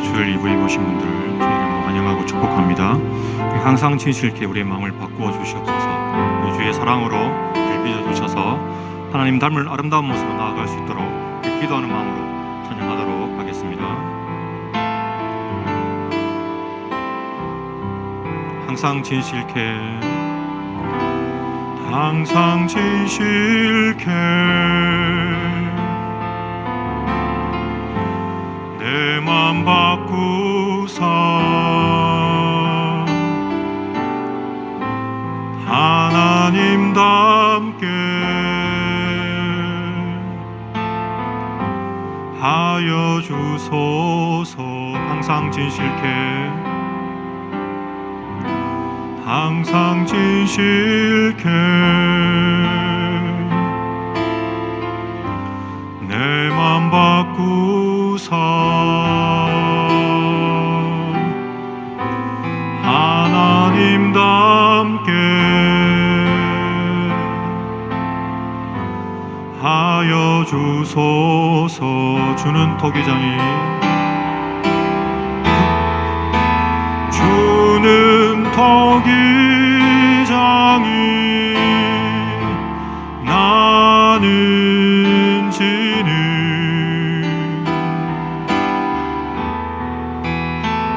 주일 예배 오신 분들 주의 이름으로 환영하고 축복합니다. 항상 진실케 우리의 마음을 바꾸어 주시옵소서. 우리 주의 사랑으로 우리를 빚어주셔서 하나님 닮을 아름다운 모습으로 나아갈 수 있도록 기도하는 마음으로 찬양하도록 하겠습니다. 항상 진실케 항상 진실케 내 맘 바꾸사 하나님답게 하여 주소서. 항상 진실케 항상 진실케 내 맘 바꾸사 하나님답게 주소서. 주는 토기장이 나는 지는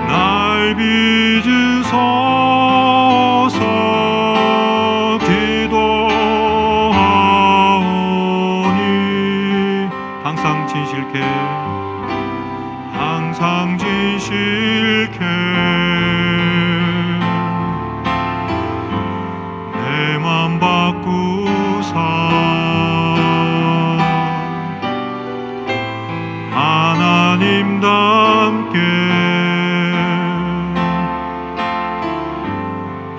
날 빚으소서. 기도하오니 항상 진실케 내 맘 바꾸사 하나님답게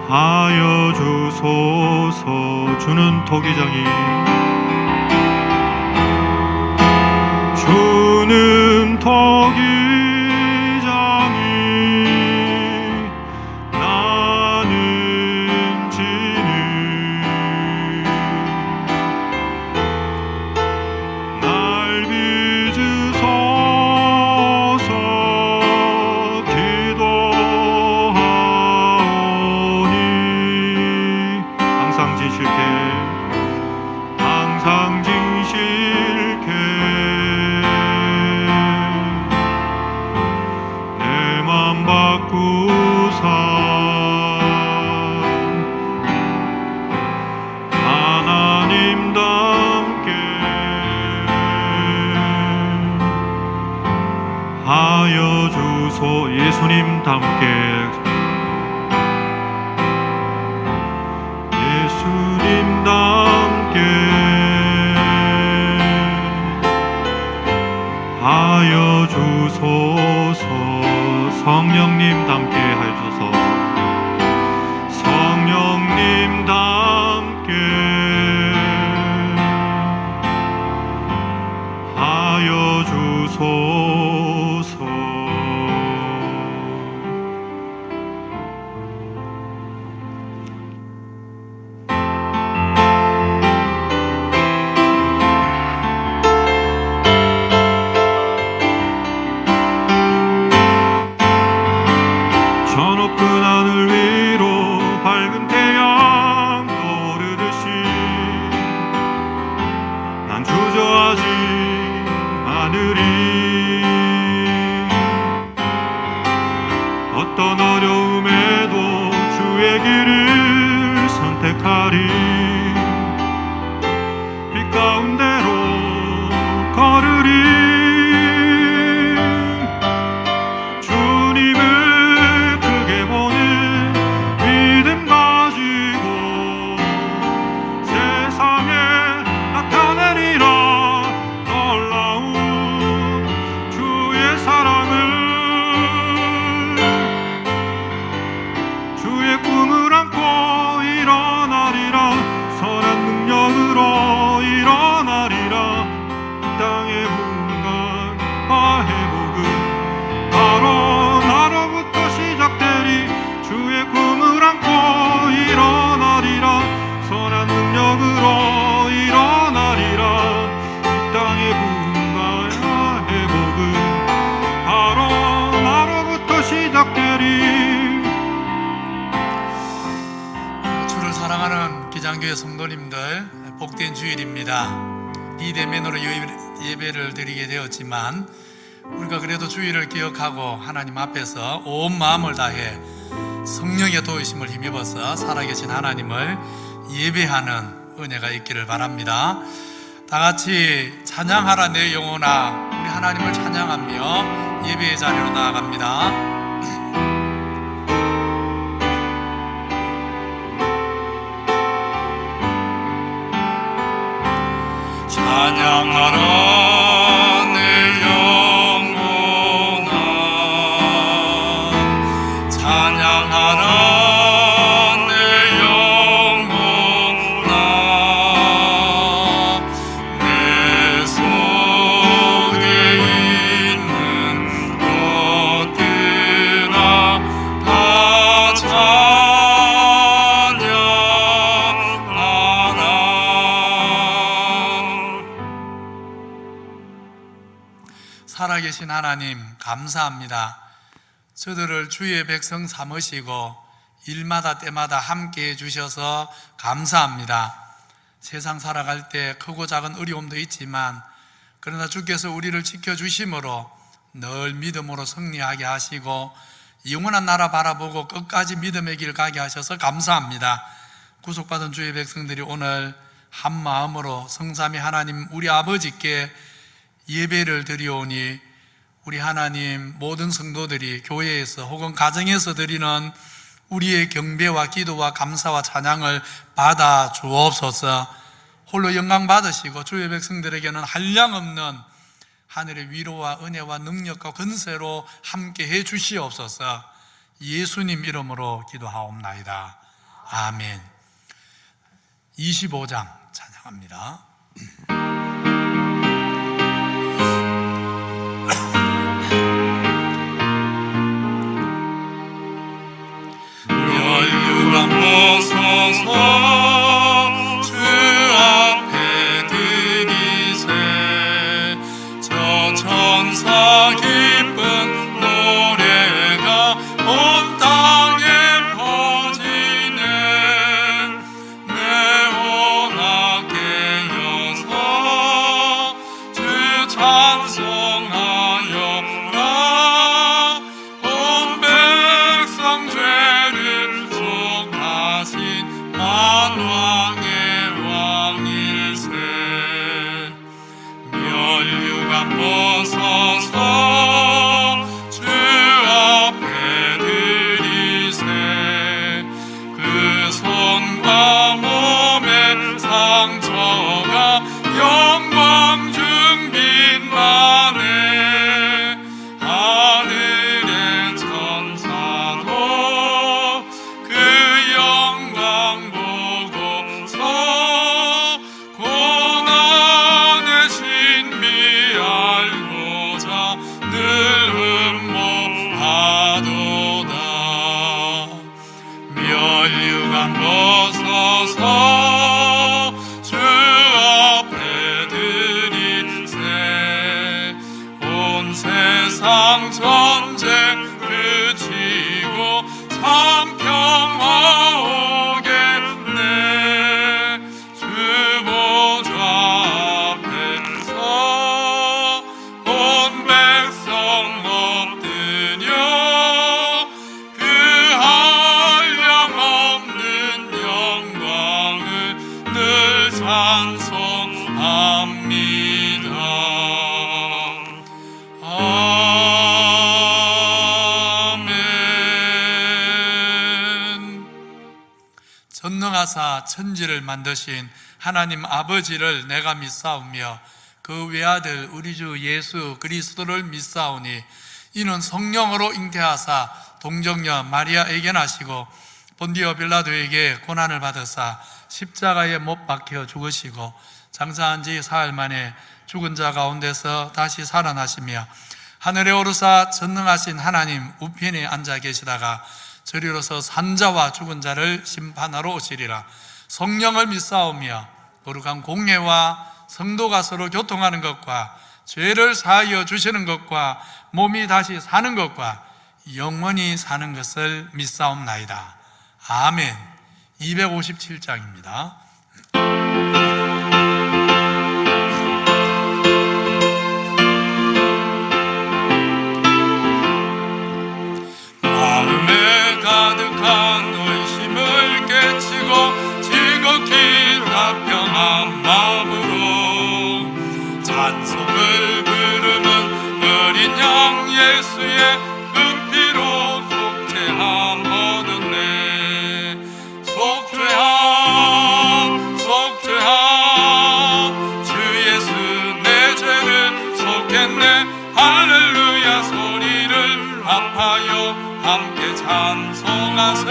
하여 주소서. 주는 토기장이 주는 토기장이 나는 지는 날 빚으소서. 기도하오니 항상 진실케 내 맘 바꾸사 하나님답게 하여 주소. 예수님답게 하여 주소서. 성령님 닮게 하여 주소서. 성령님 닮게 하여 주소서. 저 높은 하늘 위로 밝은 태양 오르듯이 난 주저하지 않으리. 어떤 어려움에도 주의 길을 선택하리. 빛 가운데로 걸으리. 사랑하는 기장교회 성도님들, 복된 주일입니다. 비대면으로 예배를 드리게 되었지만 우리가 그래도 주일을 기억하고 하나님 앞에서 온 마음을 다해 성령의 도우심을 힘입어서 살아계신 하나님을 예배하는 은혜가 있기를 바랍니다. 다 같이 찬양하라 내 영혼아, 우리 하나님을 찬양하며 예배의 자리로 나아갑니다. 찬양하라 내 영혼아, 찬양하라 내 영혼아, 내 속에 있는 것들아 다 찬양하라. 살아계신 하나님 감사합니다. 저들을 주의 백성 삼으시고 일마다 때마다 함께 해주셔서 감사합니다. 세상 살아갈 때 크고 작은 어려움도 있지만 그러나 주께서 우리를 지켜주심으로 늘 믿음으로 승리하게 하시고 영원한 나라 바라보고 끝까지 믿음의 길 가게 하셔서 감사합니다. 구속받은 주의 백성들이 오늘 한 마음으로 성삼위 하나님 우리 아버지께 예배를 드리오니 우리 하나님 모든 성도들이 교회에서 혹은 가정에서 드리는 우리의 경배와 기도와 감사와 찬양을 받아 주옵소서. 홀로 영광 받으시고 주의 백성들에게는 한량없는 하늘의 위로와 은혜와 능력과 권세로 함께 해 주시옵소서. 예수님 이름으로 기도하옵나이다. 아멘. 25장 찬양합니다. 멸류관 벗어서 주 앞에 드리세. 저 천사 기쁜 노래가 온 땅에 퍼지네. 내오나 깨어서 주 찬송하여라. 온 백성 죄를 속하신 만왕의 왕일세. 멸류관 벗어서 주 앞에 드리세. 그 손과 몸의 상처가 영광 중 빛나네. 하늘의 천사도 그 영광 보고서 고난의 신비 알고자 늘 음모하도다. 멸류관 벗어서 주 앞에 드리세. 온 세상 전쟁 그치고 참 평화 오겠네. 주 보좌 앞에서 온 백성 엎드려 그 한량없는 영광을 늘 찬송합니다. 아멘. 전능하사 천지를 만드신 하나님 아버지를 내가 믿사오며 그 외아들 우리 주 예수 그리스도를 믿사오니 이는 성령으로 잉태하사 동정녀 마리아에게 나시고 본디오 빌라도에게 고난을 받으사 십자가에 못 박혀 죽으시고 장사한 지 사흘 만에 죽은 자 가운데서 다시 살아나시며 하늘에 오르사 전능하신 하나님 우편에 앉아 계시다가 저리로서 산자와 죽은 자를 심판하러 오시리라. 성령을 믿사오며 거룩한 공예와 성도가 서로 교통하는 것과 죄를 사하여 주시는 것과 몸이 다시 사는 것과 영원히 사는 것을 믿사옵나이다. 아멘. 257장입니다. 마음에 가득한 의심을 깨치고 즐겁게 가평한 마음으로 찬송을 부르는 어린 양 예수의 그 피로 속죄함 얻었네. 속죄함 속죄함 주 예수 내 죄를 속했네. 할렐루야 소리를 합하여 함께 찬송하세.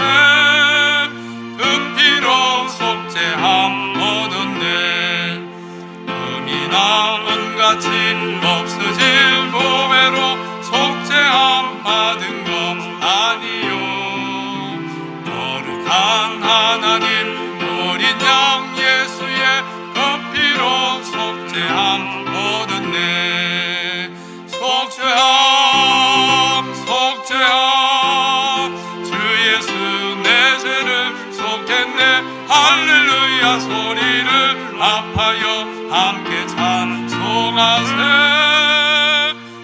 그 피로 속죄함 얻었네. 금이나 은같이 없어질 보배로 속죄함 받은 것 아니요. 거룩한 하나님 어린 양 예수의 그 피로 속죄함 얻었네. 속죄함 송아새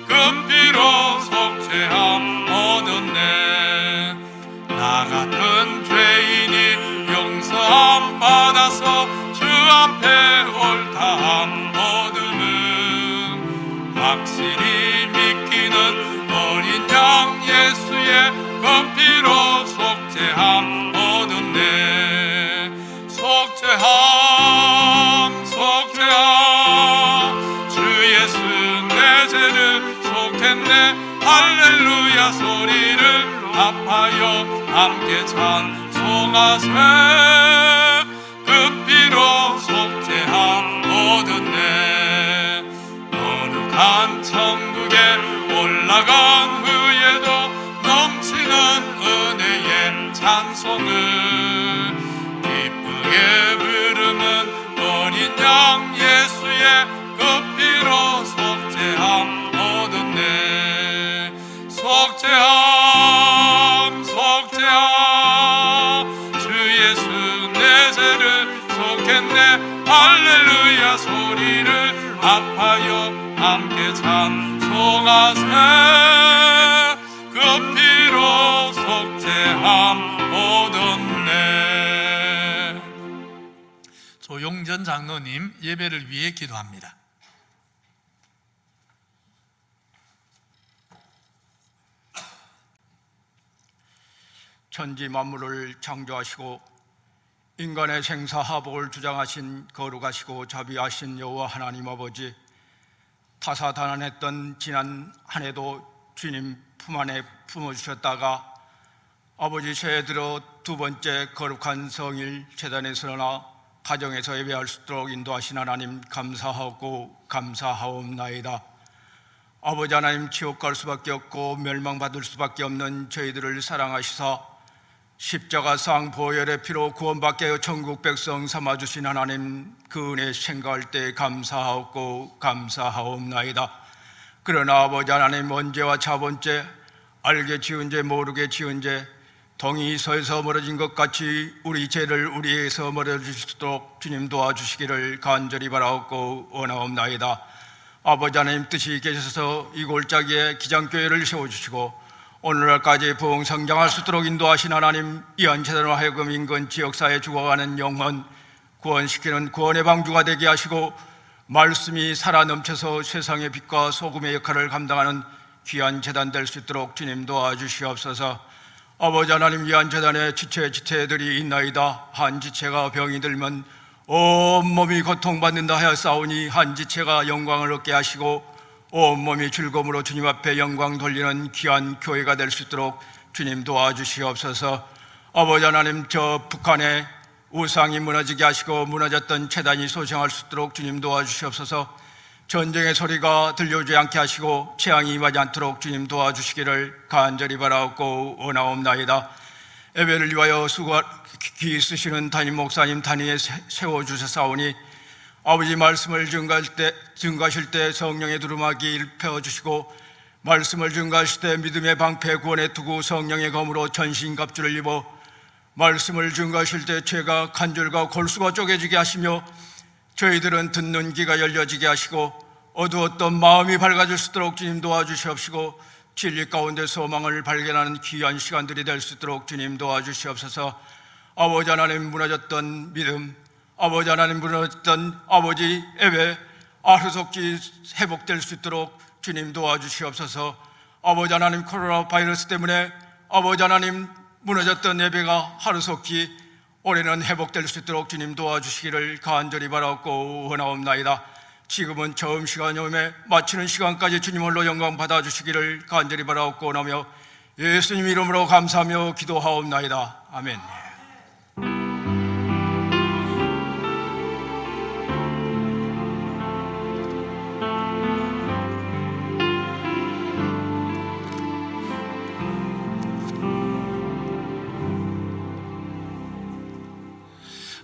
그 피로 속죄함 얻었네. 나 같은 죄인이 용서함 받아서 주 앞에 옳다함 얻음은 확실히 믿기는 어린 양 예수의 그 피로 속죄함 얻었네. 속죄함 속죄함 주 예수 내 죄를 속했네. 할렐루야 소리를 합하여 함께 찬송하세. 그 피로 속죄함 얻었네. 거룩한 천국에 올라간 후에도 넘치는 은혜의 찬송을 기쁘게 부르는 어린 양 예수의 그 피로 속죄함 얻었네. 속죄함 속죄함 주 예수 내 죄를 속했네. 할렐루야 소리를 합하여 함께 찬송하세. 그 피로 속죄함 얻었네. 조용전 장로님 예배를 위해 기도합니다. 천지 만물을 창조하시고 인간의 생사하복을 주장하신 거룩하시고 자비하신 여호와 하나님 아버지, 다사다난했던 지난 한 해도 주님 품 안에 품어주셨다가 아버지 새해 들어 두 번째 거룩한 성일 제단에 서나 가정에서 예배할 수 있도록 인도하신 하나님 감사하고 감사하옵나이다. 아버지 하나님, 지옥 갈 수밖에 없고 멸망받을 수밖에 없는 저희들을 사랑하시사 십자가상 보혈의 피로 구원받게 하여 천국 백성 삼아주신 하나님, 그 은혜 생각할 때 감사하고 감사하옵나이다. 그러나 아버지 하나님, 언제와 자본죄, 알게 지은 죄 모르게 지은 죄, 동이 서에서 멀어진 것 같이 우리 죄를 우리에서 멀어질 수 있도록 주님 도와주시기를 간절히 바라옵고 원하옵나이다. 아버지 하나님 뜻이 계셔서 이 골짜기에 기장교회를 세워주시고 오늘날까지 부흥 성장할 수 있도록 인도하신 하나님, 이한체단으로 하여금 인근 지역사회에 죽어가는 영혼 구원시키는 구원의 방주가 되게 하시고 말씀이 살아 넘쳐서 세상의 빛과 소금의 역할을 감당하는 귀한 재단 될 수 있도록 주님 도와주시옵소서. 아버지 하나님, 이한재단에 지체들이 있나이다. 한 지체가 병이 들면 온몸이 고통받는다 하였사오니 한 지체가 영광을 얻게 하시고 온몸이 즐거움으로 주님 앞에 영광 돌리는 귀한 교회가 될 수 있도록 주님 도와주시옵소서. 아버지 하나님, 저 북한에 우상이 무너지게 하시고 무너졌던 재단이 소생할 수 있도록 주님 도와주시옵소서. 전쟁의 소리가 들려오지 않게 하시고 재앙이 임하지 않도록 주님 도와주시기를 간절히 바라옵고 원하옵나이다. 예배를 위하여 귀 쓰시는 담임 목사님 단위에 세워주셨사오니 아버지, 말씀을 증거하실 때 성령의 두루마기 일펴주시고 말씀을 증거하실 때 믿음의 방패 구원에 두고 성령의 검으로 전신갑주를 입어 말씀을 증거하실 때 죄가 간절과 골수가 쪼개지게 하시며 저희들은 듣는 귀가 열려지게 하시고 어두웠던 마음이 밝아질 수 있도록 주님 도와주시옵시고 진리 가운데 소망을 발견하는 귀한 시간들이 될 수 있도록 주님 도와주시옵소서. 아버지 하나님, 무너졌던 믿음, 아버지 하나님, 무너졌던 아버지 예배 하루속히 회복될 수 있도록 주님 도와주시옵소서. 아버지 하나님, 코로나 바이러스 때문에 아버지 하나님, 무너졌던 예배가 하루속히 올해는 회복될 수 있도록 주님 도와주시기를 간절히 바라옵고 원하옵나이다. 지금은 처음 시간이오매 마치는 시간까지 주님 홀로 영광 받아주시기를 간절히 바라옵고 원하며 예수님 이름으로 감사하며 기도하옵나이다. 아멘.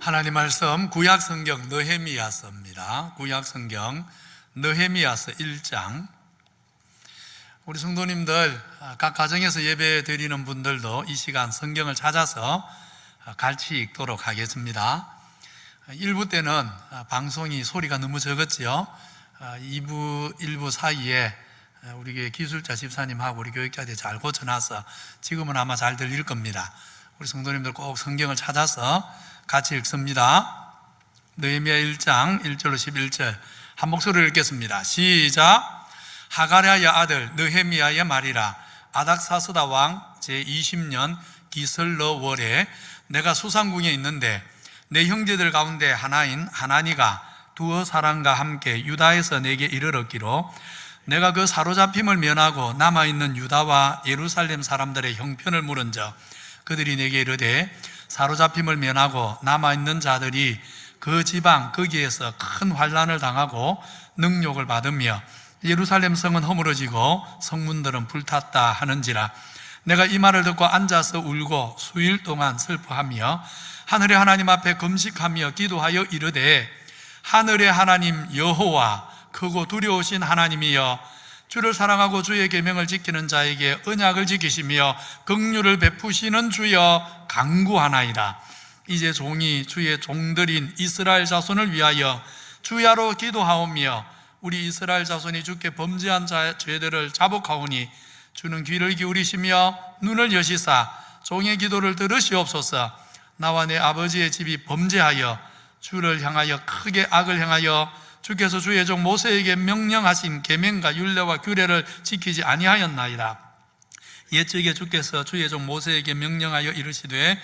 하나님 말씀 구약성경 느헤미야서입니다. 구약성경 느헤미야서 1장. 우리 성도님들, 각 가정에서 예배 드리는 분들도 이 시간 성경을 찾아서 같이 읽도록 하겠습니다. 1부 때는 방송이 소리가 너무 적었지요. 2부, 1부 사이에 우리 교회 기술자 집사님하고 우리 교육자들이 잘 고쳐놔서 지금은 아마 잘 들릴 겁니다. 우리 성도님들 꼭 성경을 찾아서 같이 읽습니다. 느헤미야 1장 1절로 11절 한 목소리로 읽겠습니다. 시작. 하가랴의 아들 느헤미야의 말이라. 아닥사스다 왕 제20년 기슬러 월에 내가 수상궁에 있는데 내 형제들 가운데 하나인 하나니가 두어 사람과 함께 유다에서 내게 이르렀기로 내가 그 사로잡힘을 면하고 남아있는 유다와 예루살렘 사람들의 형편을 물은즉 그들이 내게 이르되 사로잡힘을 면하고 남아있는 자들이 그 지방 거기에서 큰 환난을 당하고 능욕을 받으며 예루살렘 성은 허물어지고 성문들은 불탔다 하는지라. 내가 이 말을 듣고 앉아서 울고 수일 동안 슬퍼하며 하늘의 하나님 앞에 금식하며 기도하여 이르되 하늘의 하나님 여호와 크고 두려우신 하나님이여 주를 사랑하고 주의 계명을 지키는 자에게 언약을 지키시며 긍휼을 베푸시는 주여 간구하나이다. 이제 종이 주의 종들인 이스라엘 자손을 위하여 주야로 기도하오며 우리 이스라엘 자손이 주께 범죄한 죄들을 자복하오니 주는 귀를 기울이시며 눈을 여시사 종의 기도를 들으시옵소서. 나와 내 아버지의 집이 범죄하여 주를 향하여 크게 악을 행하여 주께서 주의 종 모세에게 명령하신 계명과 율례와 규례를 지키지 아니하였나이다. 옛적에 주께서 주의 종 모세에게 명령하여 이르시되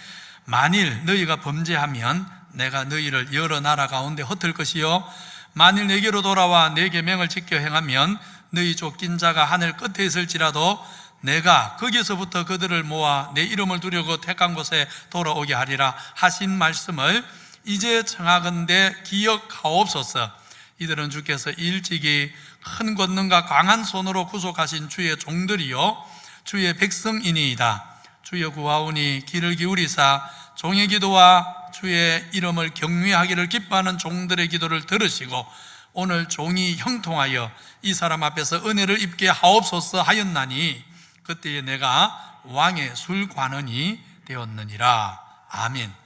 만일 너희가 범죄하면 내가 너희를 여러 나라 가운데 흩을 것이요 만일 내게로 돌아와 내 계명을 지켜 행하면 너희 쫓긴 자가 하늘 끝에 있을지라도 내가 거기서부터 그들을 모아 내 이름을 두려고 택한 곳에 돌아오게 하리라 하신 말씀을 이제 청하건대 기억하옵소서. 이들은 주께서 일찍이 큰 권능과 강한 손으로 구속하신 주의 종들이요 주의 백성이니이다. 주여 구하오니 귀를 기울이사 종의 기도와 주의 이름을 경외하기를 기뻐하는 종들의 기도를 들으시고 오늘 종이 형통하여 이 사람 앞에서 은혜를 입게 하옵소서 하였나니 그때에 내가 왕의 술관원이 되었느니라. 아멘.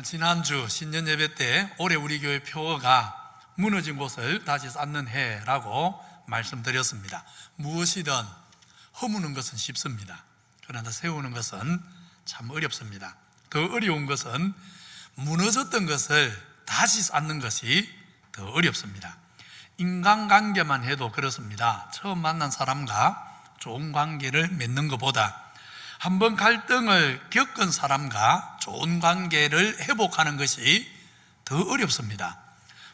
지난주 신년 예배 때 올해 우리 교회 표어가 무너진 곳을 다시 쌓는 해라고 말씀드렸습니다. 무엇이든 허무는 것은 쉽습니다. 그러나 세우는 것은 참 어렵습니다. 더 어려운 것은 무너졌던 것을 다시 쌓는 것이 더 어렵습니다. 인간관계만 해도 그렇습니다. 처음 만난 사람과 좋은 관계를 맺는 것보다 한번 갈등을 겪은 사람과 좋은 관계를 회복하는 것이 더 어렵습니다.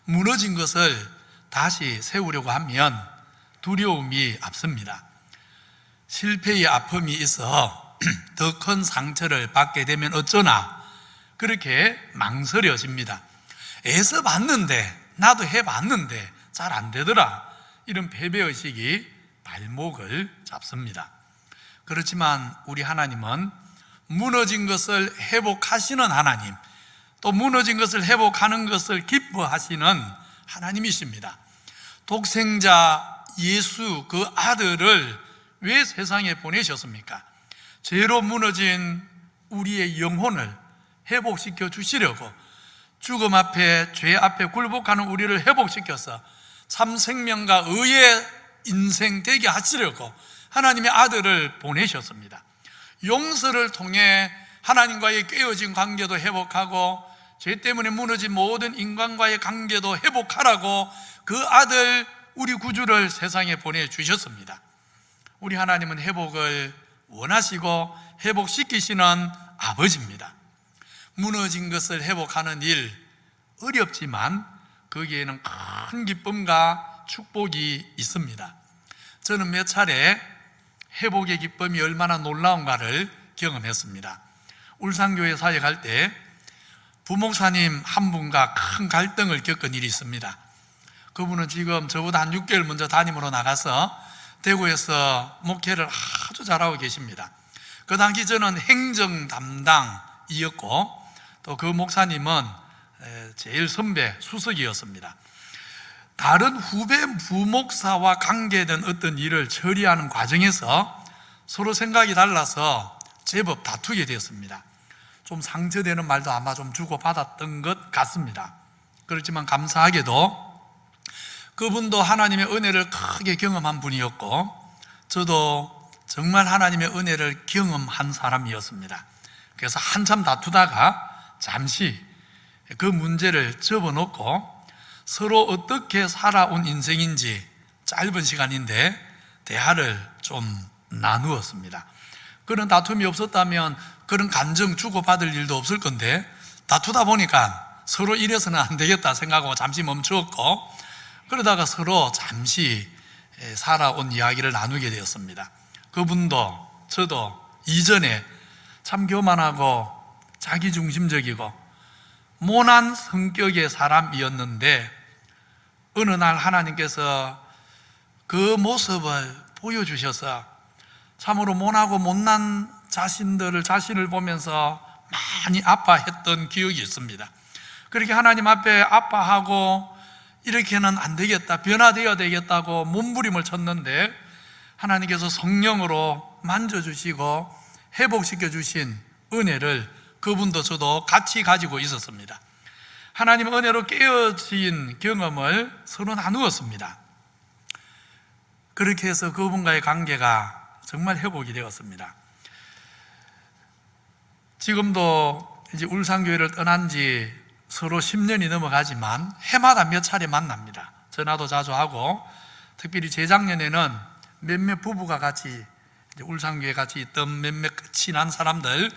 무너진 것을 다시 세우려고 하면 두려움이 앞섭니다. 실패의 아픔이 있어 더 큰 상처를 받게 되면 어쩌나 그렇게 망설여집니다. 애써 봤는데 나도 해봤는데 잘 안 되더라. 이런 패배의식이 발목을 잡습니다. 그렇지만 우리 하나님은 무너진 것을 회복하시는 하나님, 또 무너진 것을 회복하는 것을 기뻐하시는 하나님이십니다. 독생자 예수 그 아들을 왜 세상에 보내셨습니까? 죄로 무너진 우리의 영혼을 회복시켜 주시려고, 죽음 앞에 죄 앞에 굴복하는 우리를 회복시켜서 참 생명과 의의 인생 되게 하시려고 하나님의 아들을 보내셨습니다. 용서를 통해 하나님과의 깨어진 관계도 회복하고 죄 때문에 무너진 모든 인간과의 관계도 회복하라고 그 아들 우리 구주를 세상에 보내주셨습니다. 우리 하나님은 회복을 원하시고 회복시키시는 아버지입니다. 무너진 것을 회복하는 일 어렵지만 거기에는 큰 기쁨과 축복이 있습니다. 저는 몇 차례 회복의 기쁨이 얼마나 놀라운가를 경험했습니다. 울산교회 사역할 때 부목사님 한 분과 큰 갈등을 겪은 일이 있습니다. 그분은 지금 저보다 한 6개월 먼저 담임으로 나가서 대구에서 목회를 아주 잘하고 계십니다. 그 당시 저는 행정 담당이었고 또 그 목사님은 제일 선배 수석이었습니다. 다른 후배 부목사와 관계된 어떤 일을 처리하는 과정에서 서로 생각이 달라서 제법 다투게 되었습니다. 좀 상처되는 말도 아마 좀 주고받았던 것 같습니다. 그렇지만 감사하게도 그분도 하나님의 은혜를 크게 경험한 분이었고 저도 정말 하나님의 은혜를 경험한 사람이었습니다. 그래서 한참 다투다가 잠시 그 문제를 접어놓고 서로 어떻게 살아온 인생인지 짧은 시간인데 대화를 좀 나누었습니다. 그런 다툼이 없었다면 그런 감정 주고받을 일도 없을 건데 다투다 보니까 서로 이래서는 안 되겠다 생각하고 잠시 멈추었고 그러다가 서로 잠시 살아온 이야기를 나누게 되었습니다. 그분도 저도 이전에 참 교만하고 자기중심적이고 모난 성격의 사람이었는데 어느 날 하나님께서 그 모습을 보여주셔서 참으로 모나고 못난 자신을 보면서 많이 아파했던 기억이 있습니다. 그렇게 하나님 앞에 아파하고 이렇게는 안 되겠다, 변화되어야 되겠다고 몸부림을 쳤는데 하나님께서 성령으로 만져주시고 회복시켜 주신 은혜를 그분도 저도 같이 가지고 있었습니다. 하나님 은혜로 깨어진 경험을 서로 나누었습니다. 그렇게 해서 그분과의 관계가 정말 회복이 되었습니다. 지금도 이제 울산교회를 떠난 지 서로 10년이 넘어가지만 해마다 몇 차례 만납니다. 전화도 자주 하고 특별히 재작년에는 몇몇 부부가 같이 울산교회 같이 있던 몇몇 친한 사람들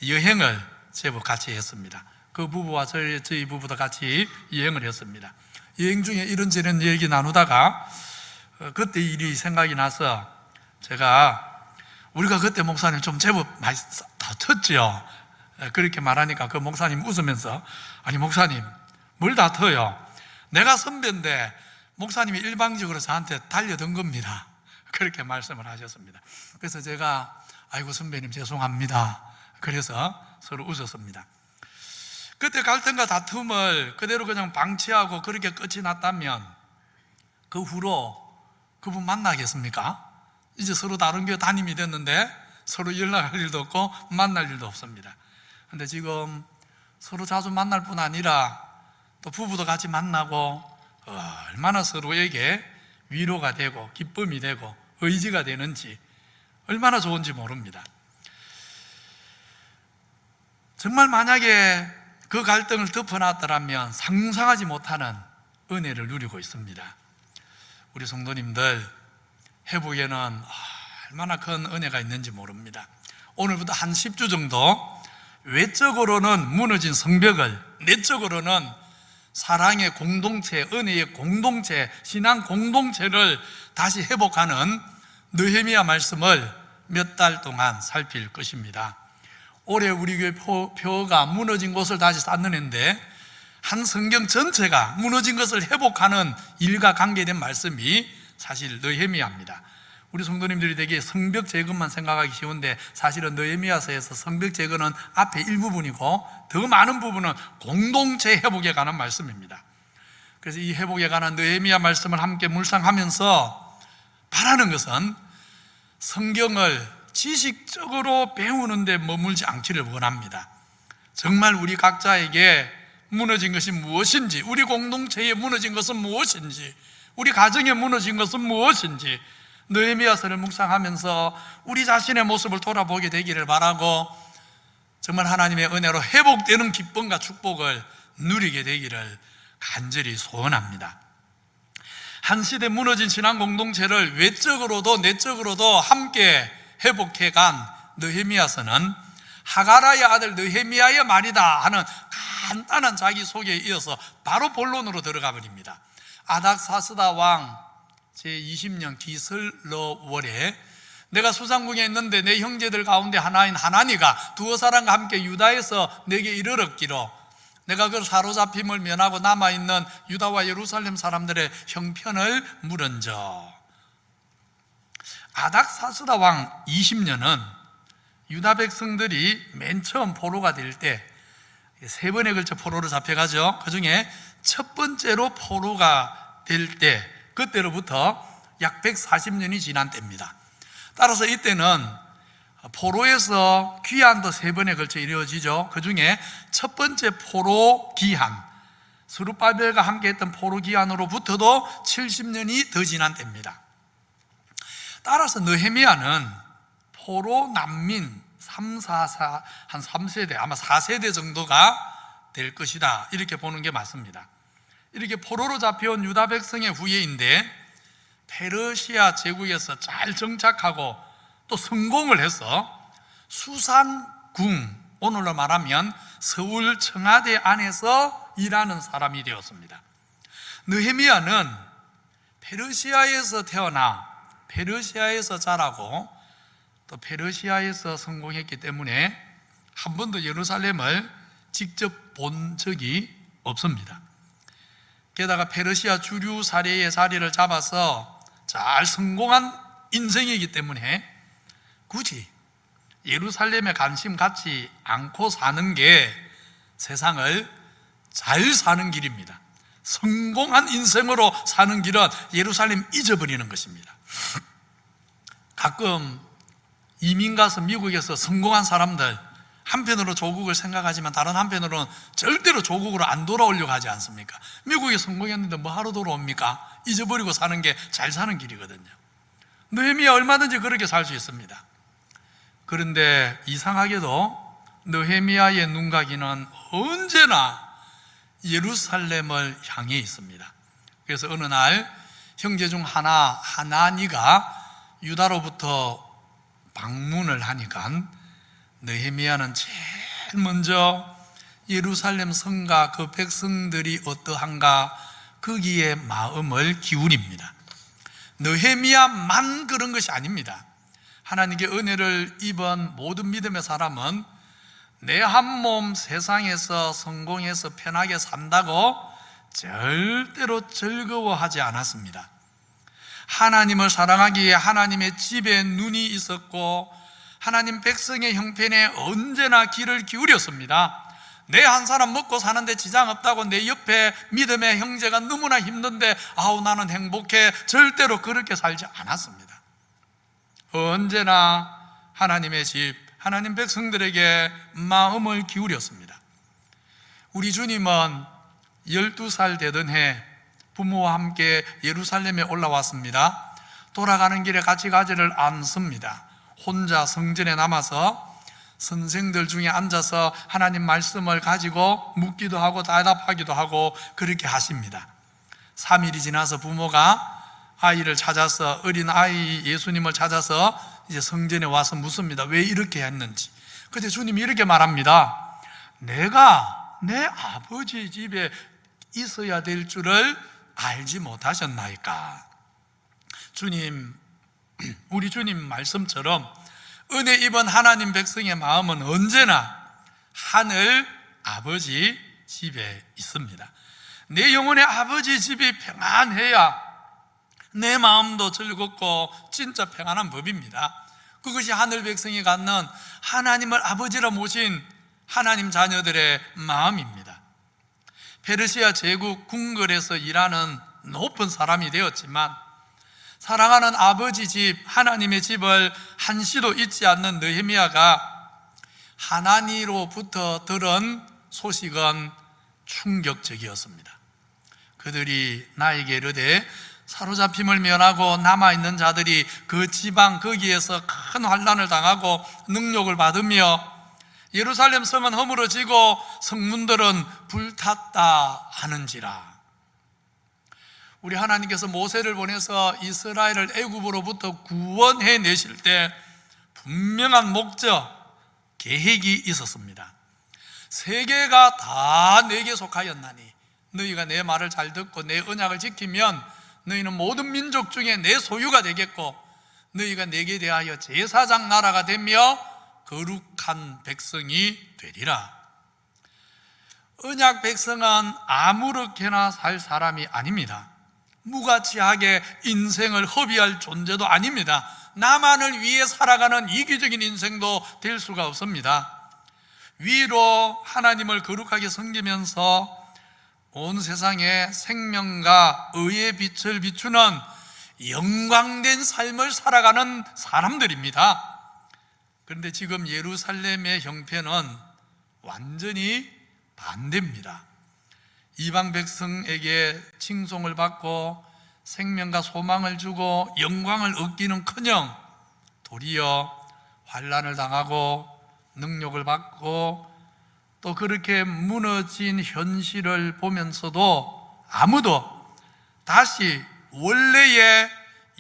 여행을 제법 같이 했습니다. 그 부부와 저희 부부도 같이 여행을 했습니다. 여행 중에 이런저런 얘기 나누다가 그때 일이 생각이 나서 제가 우리가 그때 목사님 좀 제법 많이 다퉜죠. 그렇게 말하니까 그 목사님 웃으면서 아니 목사님 뭘 다퉈요? 내가 선배인데 목사님이 일방적으로 저한테 달려든 겁니다. 그렇게 말씀을 하셨습니다. 그래서 제가 아이고 선배님 죄송합니다. 그래서 서로 웃었습니다. 그때 갈등과 다툼을 그대로 그냥 방치하고 그렇게 끝이 났다면 그 후로 그분 만나겠습니까? 이제 서로 다른 교회 담임이 됐는데 서로 연락할 일도 없고 만날 일도 없습니다. 근데 지금 서로 자주 만날 뿐 아니라 또 부부도 같이 만나고 얼마나 서로에게 위로가 되고 기쁨이 되고 의지가 되는지 얼마나 좋은지 모릅니다. 정말 만약에 그 갈등을 덮어놨더라면 상상하지 못하는 은혜를 누리고 있습니다. 우리 성도님들 회복에는 얼마나 큰 은혜가 있는지 모릅니다. 오늘부터 한 10주 정도 외적으로는 무너진 성벽을 내적으로는 사랑의 공동체, 은혜의 공동체, 신앙 공동체를 다시 회복하는 느헤미야 말씀을 몇 달 동안 살필 것입니다. 올해 우리 교회 표가 무너진 곳을 다시 쌓는 해인데 한 성경 전체가 무너진 것을 회복하는 일과 관계된 말씀이 사실 느헤미야입니다. 우리 성도님들이 되게 성벽 재건만 생각하기 쉬운데 사실은 느헤미야서에서 성벽 재건은 앞에 일부분이고 더 많은 부분은 공동체 회복에 관한 말씀입니다. 그래서 이 회복에 관한 느헤미야 말씀을 함께 묵상하면서 바라는 것은 성경을 지식적으로 배우는 데 머물지 않기를 원합니다. 정말 우리 각자에게 무너진 것이 무엇인지, 우리 공동체에 무너진 것은 무엇인지, 우리 가정에 무너진 것은 무엇인지 느헤미야서를 묵상하면서 우리 자신의 모습을 돌아보게 되기를 바라고 정말 하나님의 은혜로 회복되는 기쁨과 축복을 누리게 되기를 간절히 소원합니다. 한 시대 무너진 신앙 공동체를 외적으로도 내적으로도 함께 회복해 간 느헤미야서는 하가라의 아들 느헤미야의 말이다 하는 간단한 자기소개에 이어서 바로 본론으로 들어가 버립니다. 아닥사스다 왕 제20년 기슬러월에 내가 수상궁에 있는데 내 형제들 가운데 하나인 하나니가 두어 사람과 함께 유다에서 내게 이르렀기로 내가 그 사로잡힘을 면하고 남아있는 유다와 예루살렘 사람들의 형편을 물은저. 아닥사스다 왕 20년은 유다 백성들이 맨 처음 포로가 될 때 세 번에 걸쳐 포로로 잡혀가죠. 그 중에 첫 번째로 포로가 될 때 그때로부터 약 140년이 지난 때입니다. 따라서 이때는 포로에서 귀환도 세 번에 걸쳐 이루어지죠. 그 중에 첫 번째 포로 귀환 스룹바벨과 함께했던 포로 기한으로부터도 70년이 더 지난 때입니다. 따라서 느헤미야는 포로 난민 3세대, 아마 4세대 정도가 될 것이다, 이렇게 보는 게 맞습니다. 이렇게 포로로 잡혀온 유다 백성의 후예인데 페르시아 제국에서 잘 정착하고 또 성공을 해서 수산궁, 오늘로 말하면 서울 청와대 안에서 일하는 사람이 되었습니다. 느헤미야는 페르시아에서 태어나 페르시아에서 자라고 또 페르시아에서 성공했기 때문에 한 번도 예루살렘을 직접 본 적이 없습니다. 게다가 페르시아 주류 사례의 자리를 잡아서 잘 성공한 인생이기 때문에 굳이 예루살렘에 관심 갖지 않고 사는 게 세상을 잘 사는 길입니다. 성공한 인생으로 사는 길은 예루살렘 잊어버리는 것입니다. 가끔 이민 가서 미국에서 성공한 사람들, 한편으로 조국을 생각하지만 다른 한편으로는 절대로 조국으로 안 돌아오려고 하지 않습니까? 미국에 성공했는데 뭐 하러 돌아옵니까? 잊어버리고 사는 게 잘 사는 길이거든요. 느헤미야 얼마든지 그렇게 살 수 있습니다. 그런데 이상하게도 느헤미야의 눈가기는 언제나 예루살렘을 향해 있습니다. 그래서 어느 날 형제 중 하나니가 유다로부터 방문을 하니까 느헤미야는 제일 먼저 예루살렘 성과 그 백성들이 어떠한가 거기에 마음을 기울입니다. 느헤미야만 그런 것이 아닙니다. 하나님께 은혜를 입은 모든 믿음의 사람은 내 한 몸 세상에서 성공해서 편하게 산다고 절대로 즐거워하지 않았습니다. 하나님을 사랑하기에 하나님의 집에 눈이 있었고 하나님 백성의 형편에 언제나 귀를 기울였습니다. 내 한 사람 먹고 사는데 지장 없다고 내 옆에 믿음의 형제가 너무나 힘든데 아우 나는 행복해, 절대로 그렇게 살지 않았습니다. 언제나 하나님의 집, 하나님 백성들에게 마음을 기울였습니다. 우리 주님은 12살 되던 해 부모와 함께 예루살렘에 올라왔습니다. 돌아가는 길에 같이 가지를 않습니다. 혼자 성전에 남아서 선생들 중에 앉아서 하나님 말씀을 가지고 묻기도 하고 대답하기도 하고 그렇게 하십니다. 3일이 지나서 부모가 아이를 찾아서, 어린 아이 예수님을 찾아서 이제 성전에 와서 묻습니다. 왜 이렇게 했는지. 그때 주님이 이렇게 말합니다. 내가 내 아버지 집에 있어야 될 줄을 알지 못하셨나이까. 주님, 우리 주님 말씀처럼 은혜 입은 하나님 백성의 마음은 언제나 하늘 아버지 집에 있습니다. 내 영혼의 아버지 집이 평안해야 내 마음도 즐겁고 진짜 평안한 법입니다. 그것이 하늘 백성이 갖는 하나님을 아버지라 모신 하나님 자녀들의 마음입니다. 페르시아 제국 궁궐에서 일하는 높은 사람이 되었지만 사랑하는 아버지 집, 하나님의 집을 한시도 잊지 않는 느헤미야가 하나니로부터 들은 소식은 충격적이었습니다. 그들이 나에게 이르되 사로잡힘을 면하고 남아있는 자들이 그 지방 거기에서 큰 환난을 당하고 능욕을 받으며 예루살렘 성은 허물어지고 성문들은 불탔다 하는지라. 우리 하나님께서 모세를 보내서 이스라엘을 애굽으로부터 구원해 내실 때 분명한 목적, 계획이 있었습니다. 세계가 다 내게 속하였나니 너희가 내 말을 잘 듣고 내 언약을 지키면 너희는 모든 민족 중에 내 소유가 되겠고 너희가 내게 대하여 제사장 나라가 되며 거룩한 백성이 되리라. 언약 백성은 아무렇게나 살 사람이 아닙니다. 무가치하게 인생을 허비할 존재도 아닙니다. 나만을 위해 살아가는 이기적인 인생도 될 수가 없습니다. 위로 하나님을 거룩하게 섬기면서 온 세상에 생명과 의의 빛을 비추는 영광된 삶을 살아가는 사람들입니다. 그런데 지금 예루살렘의 형편은 완전히 반대입니다. 이방 백성에게 칭송을 받고 생명과 소망을 주고 영광을 얻기는커녕 도리어 환난을 당하고 능욕을 받고 또 그렇게 무너진 현실을 보면서도 아무도 다시 원래의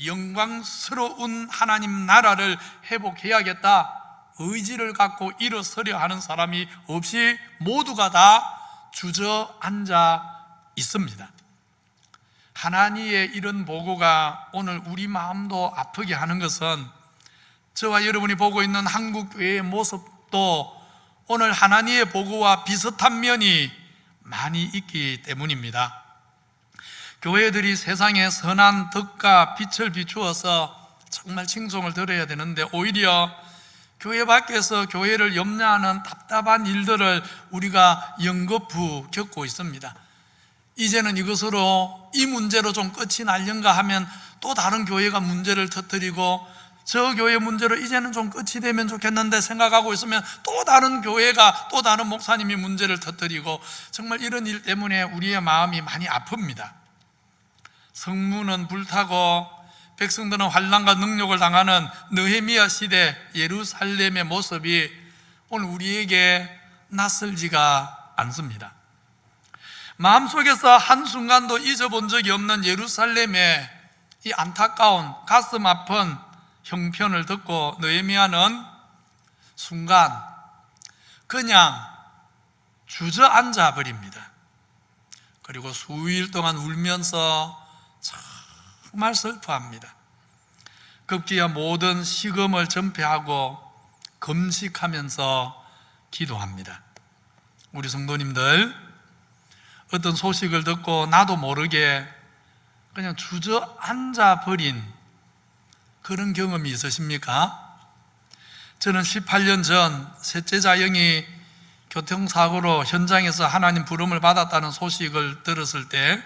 영광스러운 하나님 나라를 회복해야겠다 의지를 갖고 일어서려 하는 사람이 없이 모두가 다 주저앉아 있습니다. 하나님의 이런 보고가 오늘 우리 마음도 아프게 하는 것은 저와 여러분이 보고 있는 한국교회의 모습도 오늘 하나님의 보고와 비슷한 면이 많이 있기 때문입니다. 교회들이 세상에 선한 덕과 빛을 비추어서 정말 칭송을 들어야 되는데 오히려 교회 밖에서 교회를 염려하는 답답한 일들을 우리가 연거푸 겪고 있습니다. 이제는 이것으로 이 문제로 좀 끝이 날련가 하면 또 다른 교회가 문제를 터뜨리고 저 교회 문제로 이제는 좀 끝이 되면 좋겠는데 생각하고 있으면 또 다른 교회가 또 다른 목사님이 문제를 터뜨리고 정말 이런 일 때문에 우리의 마음이 많이 아픕니다. 성문은 불타고 백성들은 환난과 능욕을 당하는 느헤미야 시대 예루살렘의 모습이 오늘 우리에게 낯설지가 않습니다. 마음속에서 한순간도 잊어본 적이 없는 예루살렘의 이 안타까운 가슴 아픈 형편을 듣고 느헤미야는 순간 그냥 주저앉아 버립니다. 그리고 수일 동안 울면서 정말 슬퍼합니다. 급기야 모든 식음을 전폐하고 금식하면서 기도합니다. 우리 성도님들 어떤 소식을 듣고 나도 모르게 그냥 주저앉아 버린 그런 경험이 있으십니까? 저는 18년 전 셋째 자영이 교통사고로 현장에서 하나님 부름을 받았다는 소식을 들었을 때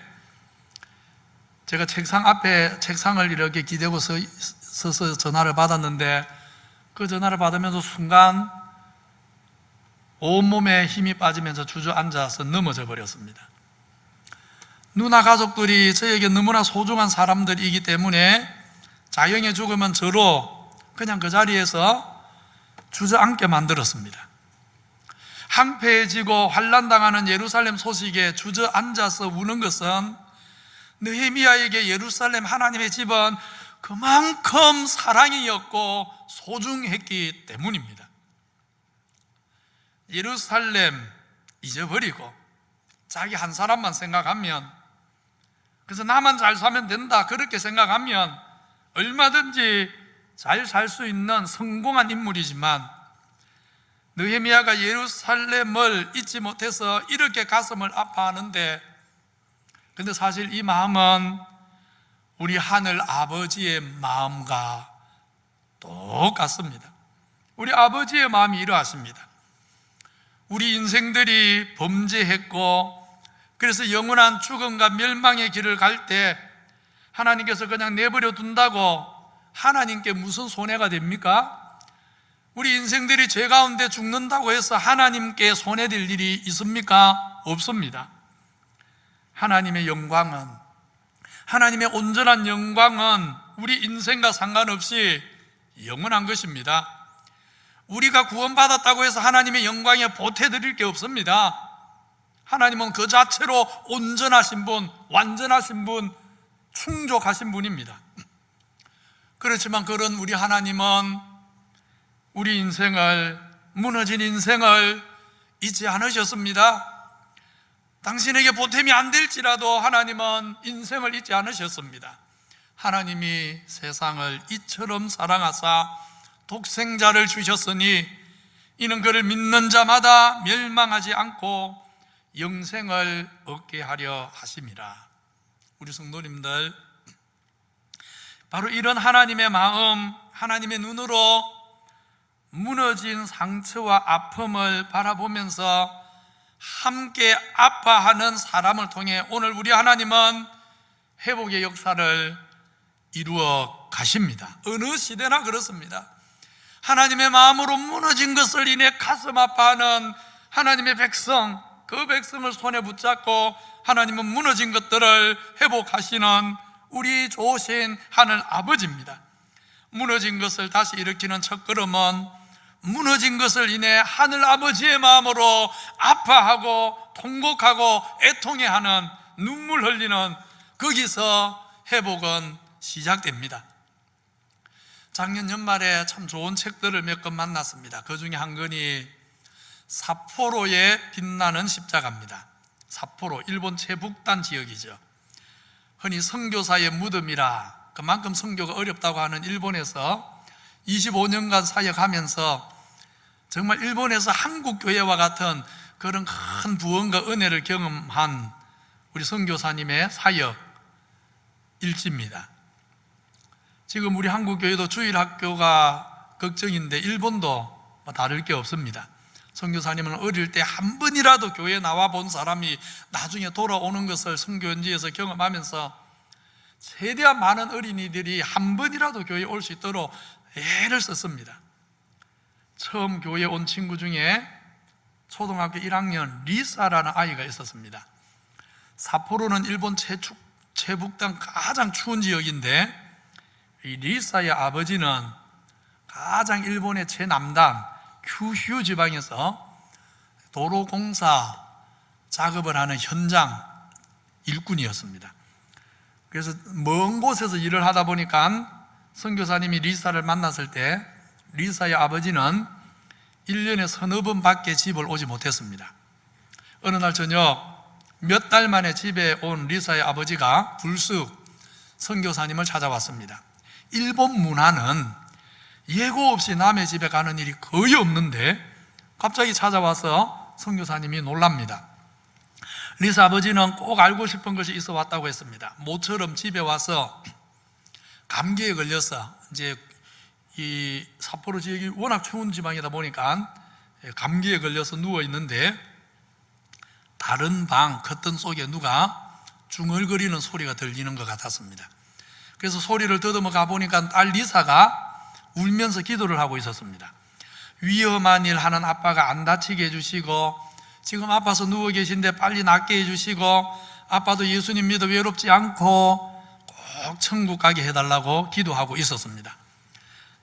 제가 책상 앞에 책상을 이렇게 기대고 서서 전화를 받았는데 그 전화를 받으면서 순간 온몸에 힘이 빠지면서 주저앉아서 넘어져 버렸습니다. 누나 가족들이 저에게 너무나 소중한 사람들이기 때문에 자영의 죽으면 저로 그냥 그 자리에서 주저앉게 만들었습니다. 황폐해지고 환난당하는 예루살렘 소식에 주저앉아서 우는 것은 느헤미야에게 예루살렘 하나님의 집은 그만큼 사랑이었고 소중했기 때문입니다. 예루살렘 잊어버리고 자기 한 사람만 생각하면, 그래서 나만 잘 사면 된다 그렇게 생각하면 얼마든지 잘 살 수 있는 성공한 인물이지만 느헤미야가 예루살렘을 잊지 못해서 이렇게 가슴을 아파하는데, 근데 사실 이 마음은 우리 하늘 아버지의 마음과 똑같습니다. 우리 아버지의 마음이 이러하십니다. 우리 인생들이 범죄했고 그래서 영원한 죽음과 멸망의 길을 갈 때 하나님께서 그냥 내버려 둔다고 하나님께 무슨 손해가 됩니까? 우리 인생들이 죄 가운데 죽는다고 해서 하나님께 손해될 일이 있습니까? 없습니다. 하나님의 영광은, 하나님의 온전한 영광은 우리 인생과 상관없이 영원한 것입니다. 우리가 구원받았다고 해서 하나님의 영광에 보태드릴 게 없습니다. 하나님은 그 자체로 온전하신 분, 완전하신 분, 충족하신 분입니다. 그렇지만 그런 우리 하나님은 우리 인생을, 무너진 인생을 잊지 않으셨습니다. 당신에게 보탬이 안 될지라도 하나님은 인생을 잊지 않으셨습니다. 하나님이 세상을 이처럼 사랑하사 독생자를 주셨으니 이는 그를 믿는 자마다 멸망하지 않고 영생을 얻게 하려 하심이라. 우리 성도님들, 바로 이런 하나님의 마음, 하나님의 눈으로 무너진 상처와 아픔을 바라보면서 함께 아파하는 사람을 통해 오늘 우리 하나님은 회복의 역사를 이루어 가십니다. 어느 시대나 그렇습니다. 하나님의 마음으로 무너진 것을 인해 가슴 아파하는 하나님의 백성, 그 백성을 손에 붙잡고 하나님은 무너진 것들을 회복하시는 우리 좋으신 하늘 아버지입니다. 무너진 것을 다시 일으키는 첫걸음은 무너진 것을 인해 하늘 아버지의 마음으로 아파하고 통곡하고 애통해하는 눈물 흘리는 거기서 회복은 시작됩니다. 작년 연말에 참 좋은 책들을 몇 권 만났습니다. 그 중에 한 권이 삿포로의 빛나는 십자가입니다. 삿포로, 일본 최북단 지역이죠. 흔히 선교사의 무덤이라 그만큼 선교가 어렵다고 하는 일본에서 25년간 사역하면서 정말 일본에서 한국 교회와 같은 그런 큰 부흥과 은혜를 경험한 우리 선교사님의 사역 일지입니다. 지금 우리 한국 교회도 주일학교가 걱정인데 일본도 뭐 다를 게 없습니다. 선교사님은 어릴 때 한 번이라도 교회에 나와 본 사람이 나중에 돌아오는 것을 선교연지에서 경험하면서 최대한 많은 어린이들이 한 번이라도 교회에 올 수 있도록 애를 썼습니다. 처음 교회에 온 친구 중에 초등학교 1학년 리사라는 아이가 있었습니다. 삿포로는 일본 최북단 가장 추운 지역인데 이 리사의 아버지는 가장 일본의 최남단 큐슈 지방에서 도로공사 작업을 하는 현장 일꾼이었습니다. 그래서 먼 곳에서 일을 하다 보니까 선교사님이 리사를 만났을 때 리사의 아버지는 1년에 서너 번 밖에 집을 오지 못했습니다. 어느 날 저녁 몇 달 만에 집에 온 리사의 아버지가 불쑥 선교사님을 찾아왔습니다. 일본 문화는 예고 없이 남의 집에 가는 일이 거의 없는데 갑자기 찾아와서 선교사님이 놀랍니다. 리사 아버지는 꼭 알고 싶은 것이 있어 왔다고 했습니다. 모처럼 집에 와서 감기에 걸려서 이제 이 삿포로 지역이 워낙 추운 지방이다 보니까 감기에 걸려서 누워 있는데 다른 방 커튼 속에 누가 중얼거리는 소리가 들리는 것 같았습니다. 그래서 소리를 더듬어 가보니까 딸 리사가 울면서 기도를 하고 있었습니다. 위험한 일 하는 아빠가 안 다치게 해주시고 지금 아파서 누워 계신데 빨리 낫게 해주시고 아빠도 예수님 믿어 외롭지 않고 꼭 천국 가게 해달라고 기도하고 있었습니다.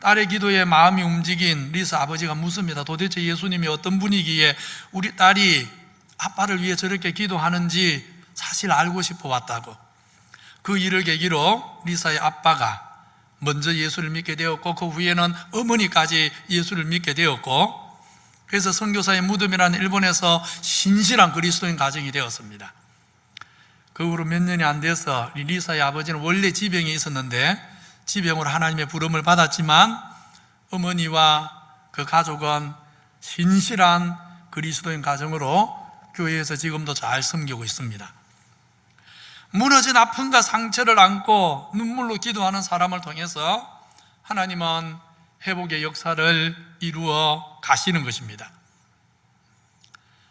딸의 기도에 마음이 움직인 리사 아버지가 묻습니다. 도대체 예수님이 어떤 분이기에 우리 딸이 아빠를 위해 저렇게 기도하는지 사실 알고 싶어 왔다고. 그 일을 계기로 리사의 아빠가 먼저 예수를 믿게 되었고 그 후에는 어머니까지 예수를 믿게 되었고 그래서 선교사의 무덤이라는 일본에서 신실한 그리스도인 가정이 되었습니다. 그 후로 몇 년이 안 돼서 리사의 아버지는 원래 지병이 있었는데 지병으로 하나님의 부름을 받았지만 어머니와 그 가족은 신실한 그리스도인 가정으로 교회에서 지금도 잘 섬기고 있습니다. 무너진 아픔과 상처를 안고 눈물로 기도하는 사람을 통해서 하나님은 회복의 역사를 이루어 가시는 것입니다.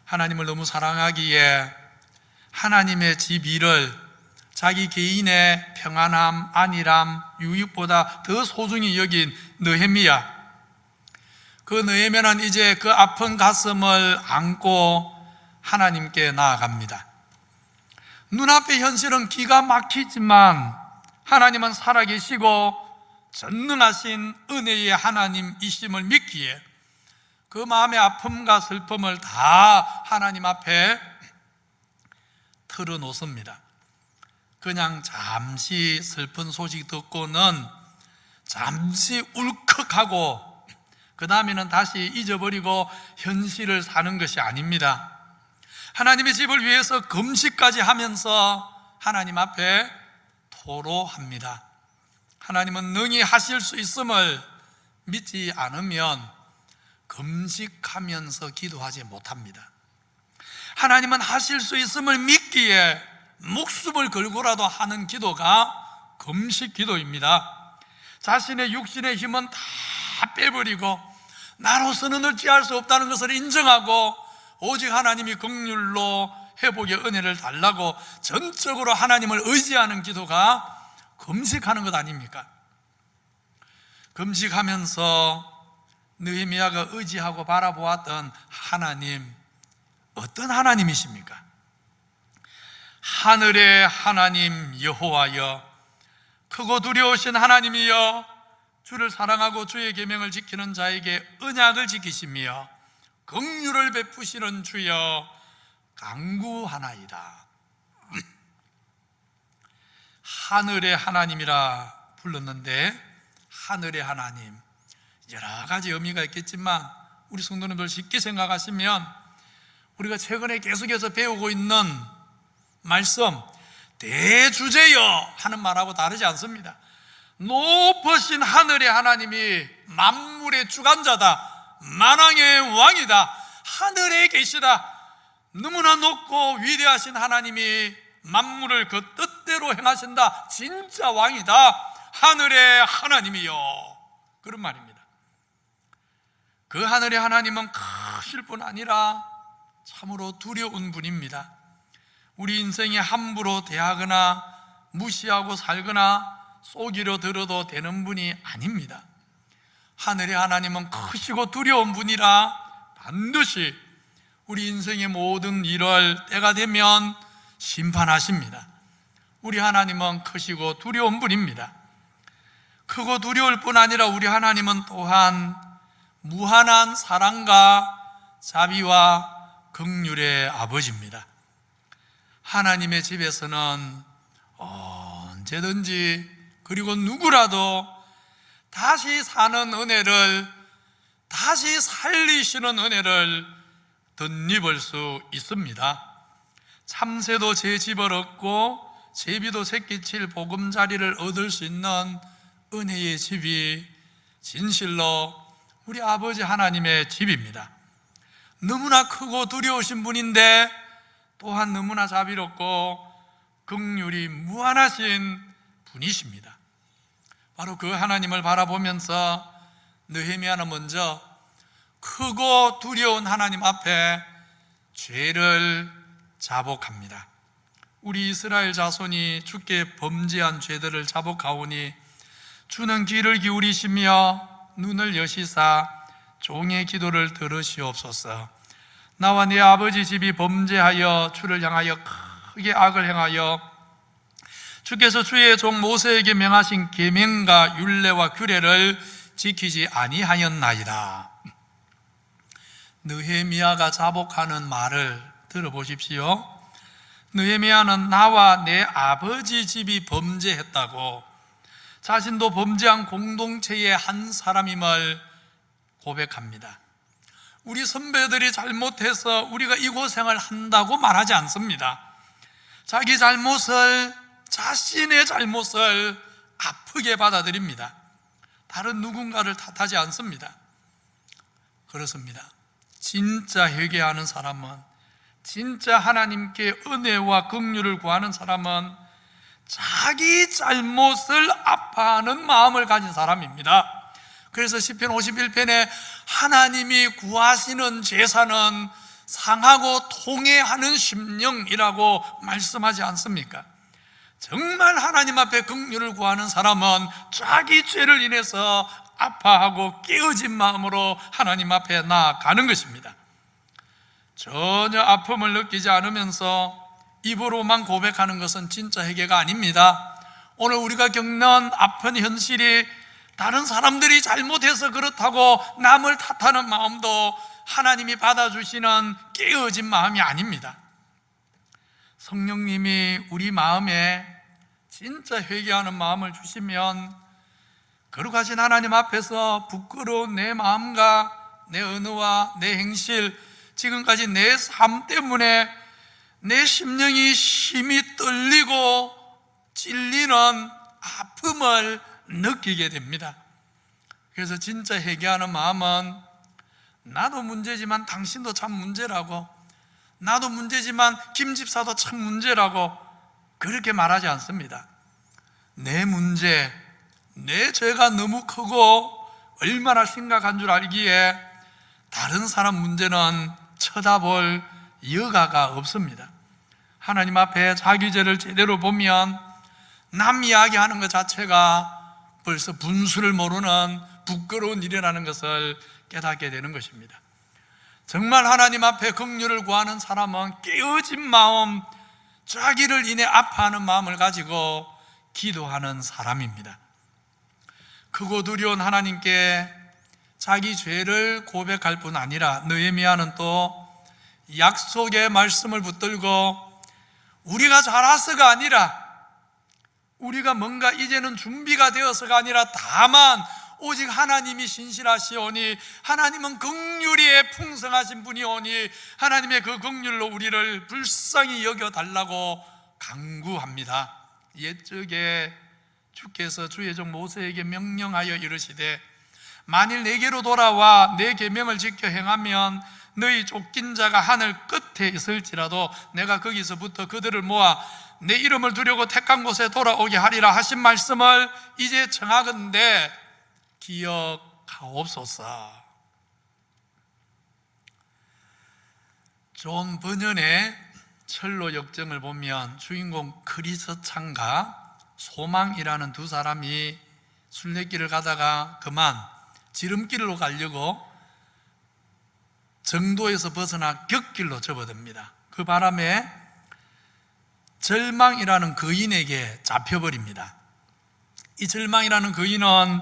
하나님을 너무 사랑하기에 하나님의 집 일을 자기 개인의 평안함, 안일함, 유익보다 더 소중히 여긴 느헤미야. 그 느헤미야는 이제 그 아픈 가슴을 안고 하나님께 나아갑니다. 눈앞의 현실은 기가 막히지만 하나님은 살아계시고 전능하신 은혜의 하나님이심을 믿기에 그 마음의 아픔과 슬픔을 다 하나님 앞에 털어놓습니다. 그냥 잠시 슬픈 소식 듣고는 잠시 울컥하고 그 다음에는 다시 잊어버리고 현실을 사는 것이 아닙니다. 하나님의 집을 위해서 금식까지 하면서 하나님 앞에 토로합니다. 하나님은 능히 하실 수 있음을 믿지 않으면 금식하면서 기도하지 못합니다. 하나님은 하실 수 있음을 믿기에 목숨을 걸고라도 하는 기도가 금식 기도입니다. 자신의 육신의 힘은 다 빼버리고 나로서는 어찌할 수 없다는 것을 인정하고 오직 하나님이 긍휼로 회복의 은혜를 달라고 전적으로 하나님을 의지하는 기도가 금식하는 것 아닙니까? 금식하면서 느헤미야가 의지하고 바라보았던 하나님, 어떤 하나님이십니까? 하늘의 하나님 여호와여, 크고 두려우신 하나님이여, 주를 사랑하고 주의 계명을 지키는 자에게 언약을 지키시며 긍휼을 베푸시는 주여 간구하나이다. 하늘의 하나님이라 불렀는데, 하늘의 하나님, 여러 가지 의미가 있겠지만 우리 성도님들 쉽게 생각하시면 우리가 최근에 계속해서 배우고 있는 말씀 대주제여 하는 말하고 다르지 않습니다. 높으신 하늘의 하나님이 만물의 주관자다, 만왕의 왕이다, 하늘에 계시다, 너무나 높고 위대하신 하나님이 만물을 그 뜻대로 행하신다, 진짜 왕이다, 하늘의 하나님이요, 그런 말입니다. 그 하늘의 하나님은 크실 뿐 아니라 참으로 두려운 분입니다. 우리 인생에 함부로 대하거나 무시하고 살거나 속이려 들어도 되는 분이 아닙니다. 하늘의 하나님은 크시고 두려운 분이라 반드시 우리 인생의 모든 일을 때가 되면 심판하십니다. 우리 하나님은 크시고 두려운 분입니다. 크고 두려울 뿐 아니라 우리 하나님은 또한 무한한 사랑과 자비와 긍휼의 아버지입니다. 하나님의 집에서는 언제든지, 그리고 누구라도 다시 사는 은혜를, 다시 살리시는 은혜를 덧입을 수 있습니다. 참새도 제 집을 얻고 제비도 새끼칠 보금자리를 얻을 수 있는 은혜의 집이 진실로 우리 아버지 하나님의 집입니다. 너무나 크고 두려우신 분인데 또한 너무나 자비롭고 긍휼이 무한하신 분이십니다. 바로 그 하나님을 바라보면서 느헤미야는 먼저 크고 두려운 하나님 앞에 죄를 자복합니다. 우리 이스라엘 자손이 주께 범죄한 죄들을 자복하오니 주는 귀를 기울이시며 눈을 여시사 종의 기도를 들으시옵소서. 나와 내 아버지 집이 범죄하여 주를 향하여 크게 악을 행하여 주께서 주의 종 모세에게 명하신 계명과 율례와 규례를 지키지 아니하였나이다. 느헤미야가 자복하는 말을 들어보십시오. 느헤미야는 나와 내 아버지 집이 범죄했다고, 자신도 범죄한 공동체의 한 사람임을 고백합니다. 우리 선배들이 잘못해서 우리가 이 고생을 한다고 말하지 않습니다. 자기 잘못을, 자신의 잘못을 아프게 받아들입니다. 다른 누군가를 탓하지 않습니다. 그렇습니다. 진짜 회개하는 사람은, 진짜 하나님께 은혜와 긍휼을 구하는 사람은 자기 잘못을 아파하는 마음을 가진 사람입니다. 그래서 시편 51편에 하나님이 구하시는 제사는 상하고 통회하는 심령이라고 말씀하지 않습니까? 정말 하나님 앞에 긍휼을 구하는 사람은 자기 죄를 인해서 아파하고 깨어진 마음으로 하나님 앞에 나아가는 것입니다. 전혀 아픔을 느끼지 않으면서 입으로만 고백하는 것은 진짜 회개가 아닙니다. 오늘 우리가 겪는 아픈 현실이 다른 사람들이 잘못해서 그렇다고 남을 탓하는 마음도 하나님이 받아주시는 깨어진 마음이 아닙니다. 성령님이 우리 마음에 진짜 회개하는 마음을 주시면 거룩하신 하나님 앞에서 부끄러운 내 마음과 내 언어와 내 행실, 지금까지 내 삶 때문에 내 심령이 심히 떨리고 찔리는 아픔을 느끼게 됩니다. 그래서 진짜 회개하는 마음은 나도 문제지만 당신도 참 문제라고, 나도 문제지만 김 집사도 참 문제라고 그렇게 말하지 않습니다. 내 문제, 내 죄가 너무 크고 얼마나 심각한 줄 알기에 다른 사람 문제는 쳐다볼 여가가 없습니다. 하나님 앞에 자기 죄를 제대로 보면 남 이야기하는 것 자체가 벌써 분수를 모르는 부끄러운 일이라는 것을 깨닫게 되는 것입니다. 정말 하나님 앞에 긍휼을 구하는 사람은 깨어진 마음, 자기를 인해 아파하는 마음을 가지고 기도하는 사람입니다. 크고 두려운 하나님께 자기 죄를 고백할 뿐 아니라 느헤미야는 또 약속의 말씀을 붙들고 우리가 잘해서가 아니라, 우리가 뭔가 이제는 준비가 되어서가 아니라 다만 오직 하나님이 신실하시오니, 하나님은 긍휼이 풍성하신 분이오니 하나님의 그 긍휼로 우리를 불쌍히 여겨달라고 간구합니다. 옛적에 주께서 주의 종 모세에게 명령하여 이르시되 만일 내게로 돌아와 내 계명을 지켜 행하면 너희 쫓긴 자가 하늘 끝에 있을지라도 내가 거기서부터 그들을 모아 내 이름을 두려고 택한 곳에 돌아오게 하리라 하신 말씀을 이제 청하건대 기억하옵소서. 존 번연의 철로 역정을 보면 주인공 크리스찬과 소망이라는 두 사람이 순례길을 가다가 그만 지름길로 가려고 정도에서 벗어나 격길로 접어듭니다. 그 바람에 절망이라는 거인에게 잡혀버립니다. 이 절망이라는 거인은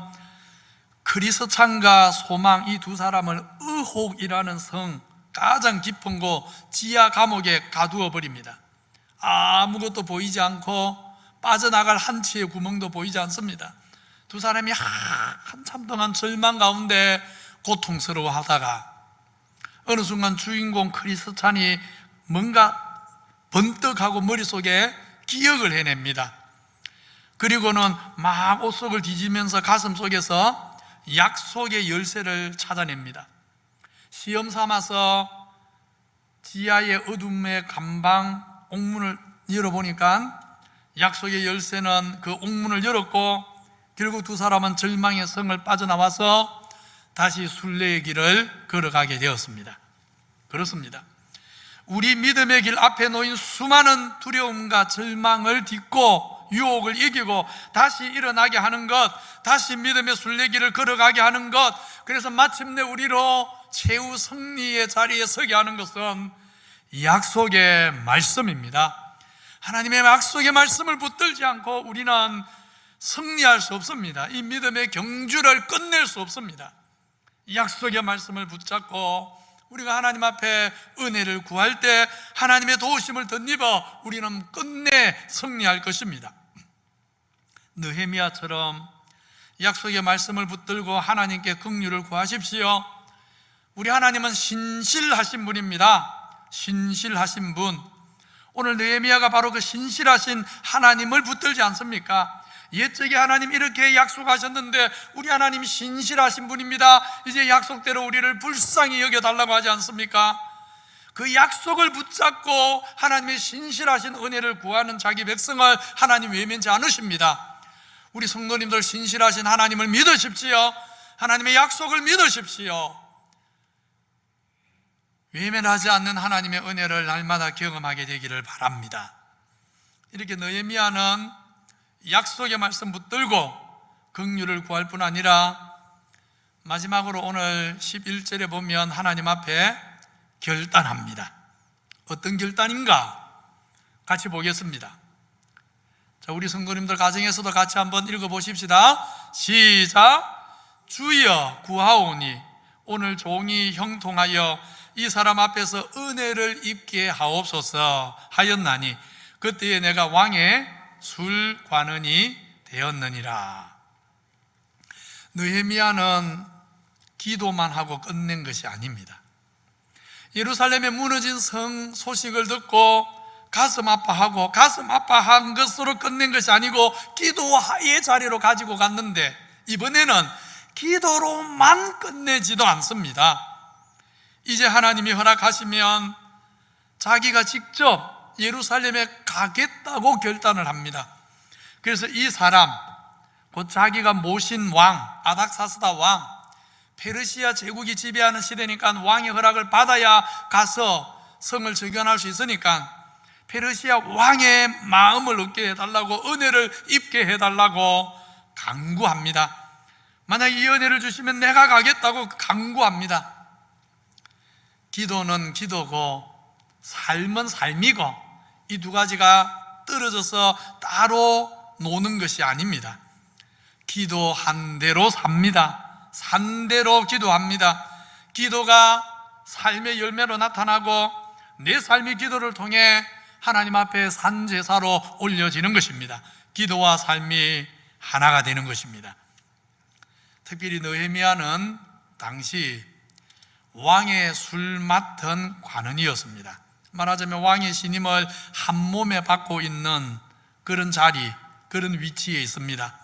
크리스찬과 소망 이 두 사람을 의혹이라는 성, 가장 깊은 곳 지하 감옥에 가두어 버립니다. 아무것도 보이지 않고 빠져나갈 한치의 구멍도 보이지 않습니다. 두 사람이 한참 동안 절망 가운데 고통스러워하다가 어느 순간 주인공 크리스찬이 뭔가 번뜩하고 머릿속에 기억을 해냅니다. 그리고는 막 옷속을 뒤지면서 가슴 속에서 약속의 열쇠를 찾아냅니다. 시험 삼아서 지하의 어둠의 감방 옥문을 열어보니까 약속의 열쇠는 그 옥문을 열었고, 결국 두 사람은 절망의 성을 빠져나와서 다시 순례의 길을 걸어가게 되었습니다. 그렇습니다. 우리 믿음의 길 앞에 놓인 수많은 두려움과 절망을 딛고 유혹을 이기고 다시 일어나게 하는 것, 다시 믿음의 순례길을 걸어가게 하는 것, 그래서 마침내 우리로 최후 승리의 자리에 서게 하는 것은 약속의 말씀입니다. 하나님의 약속의 말씀을 붙들지 않고 우리는 승리할 수 없습니다. 이 믿음의 경주를 끝낼 수 없습니다. 약속의 말씀을 붙잡고 우리가 하나님 앞에 은혜를 구할 때 하나님의 도우심을 덧입어 우리는 끝내 승리할 것입니다. 느헤미야처럼 약속의 말씀을 붙들고 하나님께 긍휼을 구하십시오. 우리 하나님은 신실하신 분입니다. 신실하신 분. 오늘 느헤미야가 바로 그 신실하신 하나님을 붙들지 않습니까? 옛적에 하나님 이렇게 약속하셨는데 우리 하나님 신실하신 분입니다. 이제 약속대로 우리를 불쌍히 여겨달라고 하지 않습니까? 그 약속을 붙잡고 하나님의 신실하신 은혜를 구하는 자기 백성을 하나님 외면치 않으십니다. 우리 성도님들 신실하신 하나님을 믿으십시오. 하나님의 약속을 믿으십시오. 외면하지 않는 하나님의 은혜를 날마다 경험하게 되기를 바랍니다. 이렇게 느헤미야는 약속의 말씀 붙들고 긍휼을 구할 뿐 아니라 마지막으로 오늘 11절에 보면 하나님 앞에 결단합니다. 어떤 결단인가? 같이 보겠습니다. 자, 우리 성도님들 가정에서도 같이 한번 읽어보십시다. 시작. 주여 구하오니 오늘 종이 형통하여 이 사람 앞에서 은혜를 입게 하옵소서 하였나니 그때에 내가 왕의 술관원이 되었느니라. 느헤미야는 기도만 하고 끝낸 것이 아닙니다. 예루살렘에 무너진 성 소식을 듣고 가슴 아파하고 가슴 아파한 것으로 끝낸 것이 아니고 기도의 자리로 가지고 갔는데 이번에는 기도로만 끝내지도 않습니다. 이제 하나님이 허락하시면 자기가 직접 예루살렘에 가겠다고 결단을 합니다. 그래서 이 사람, 곧 자기가 모신 왕, 아닥사스다 왕, 페르시아 제국이 지배하는 시대니까 왕의 허락을 받아야 가서 성을 재건할 수 있으니까 페르시아 왕의 마음을 얻게 해달라고, 은혜를 입게 해달라고 간구합니다. 만약 이 은혜를 주시면 내가 가겠다고 간구합니다. 기도는 기도고 삶은 삶이고 이 두 가지가 떨어져서 따로 노는 것이 아닙니다. 기도한 대로 삽니다. 산 대로 기도합니다. 기도가 삶의 열매로 나타나고 내 삶이 기도를 통해 하나님 앞에 산 제사로 올려지는 것입니다. 기도와 삶이 하나가 되는 것입니다. 특별히 느헤미야는 당시 왕의 술 맡은 관원이었습니다. 말하자면 왕의 신임을 한 몸에 받고 있는 그런 자리, 그런 위치에 있습니다.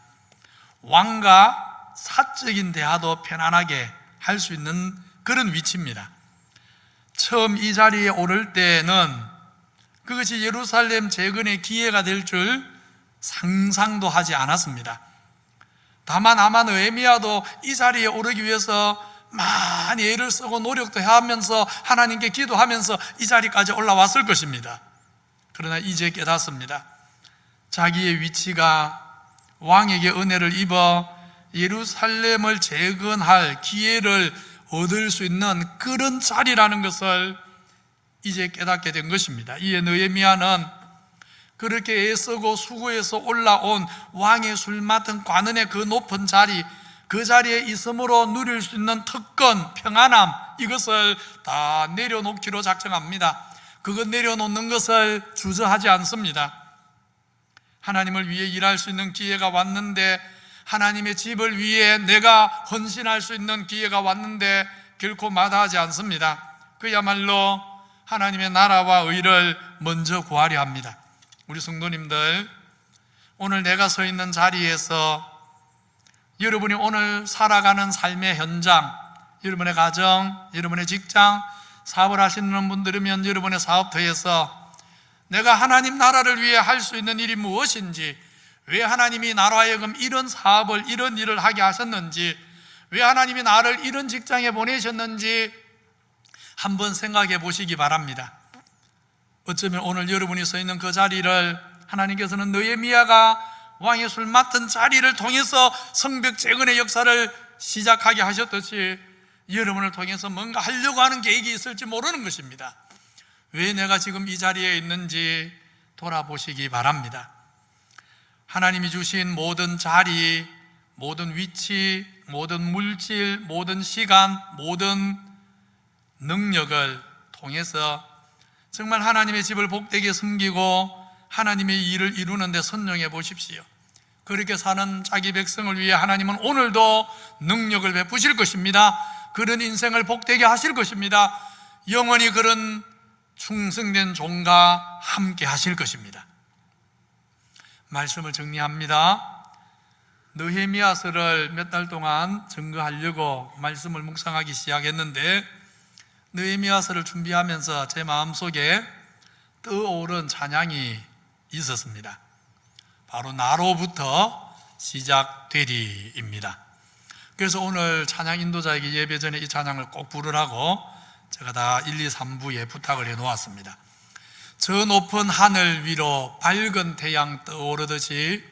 왕과 사적인 대화도 편안하게 할 수 있는 그런 위치입니다. 처음 이 자리에 오를 때는 그것이 예루살렘 재건의 기회가 될 줄 상상도 하지 않았습니다. 다만 아마 느헤미야도 이 자리에 오르기 위해서 많이 애를 쓰고 노력도 하면서 하나님께 기도하면서 이 자리까지 올라왔을 것입니다. 그러나 이제 깨닫습니다. 자기의 위치가 왕에게 은혜를 입어 예루살렘을 재건할 기회를 얻을 수 있는 그런 자리라는 것을 이제 깨닫게 된 것입니다. 이에 느헤미야는 그렇게 애쓰고 수고해서 올라온 왕의 술 맡은 관원의 그 높은 자리, 그 자리에 있음으로 누릴 수 있는 특권, 평안함, 이것을 다 내려놓기로 작정합니다. 그것 내려놓는 것을 주저하지 않습니다. 하나님을 위해 일할 수 있는 기회가 왔는데, 하나님의 집을 위해 내가 헌신할 수 있는 기회가 왔는데 결코 마다하지 않습니다. 그야말로 하나님의 나라와 의를 먼저 구하려 합니다. 우리 성도님들, 오늘 내가 서 있는 자리에서 여러분이 오늘 살아가는 삶의 현장, 여러분의 가정, 여러분의 직장, 사업을 하시는 분들이면 여러분의 사업터에서 내가 하나님 나라를 위해 할 수 있는 일이 무엇인지, 왜 하나님이 나로 하여금 이런 사업을, 이런 일을 하게 하셨는지, 왜 하나님이 나를 이런 직장에 보내셨는지 한번 생각해 보시기 바랍니다. 어쩌면 오늘 여러분이 서 있는 그 자리를 하나님께서는 느헤미야가 왕의 술 맡은 자리를 통해서 성벽 재건의 역사를 시작하게 하셨듯이 여러분을 통해서 뭔가 하려고 하는 계획이 있을지 모르는 것입니다. 왜 내가 지금 이 자리에 있는지 돌아보시기 바랍니다. 하나님이 주신 모든 자리, 모든 위치, 모든 물질, 모든 시간, 모든 능력을 통해서 정말 하나님의 집을 복되게 섬기고 하나님의 일을 이루는 데 선용해 보십시오. 그렇게 사는 자기 백성을 위해 하나님은 오늘도 능력을 베푸실 것입니다. 그런 인생을 복되게 하실 것입니다. 영원히 그런 충성된 종과 함께 하실 것입니다. 말씀을 정리합니다. 느헤미야서를 몇 달 동안 증거하려고 말씀을 묵상하기 시작했는데, 느헤미야서를 준비하면서 제 마음속에 떠오른 찬양이 있었습니다. 바로 나로부터 시작되리입니다. 그래서 오늘 찬양 인도자에게 예배 전에 이 찬양을 꼭 부르라고 제가 다 1, 2, 3부에 부탁을 해 놓았습니다. 저 높은 하늘 위로 밝은 태양 떠오르듯이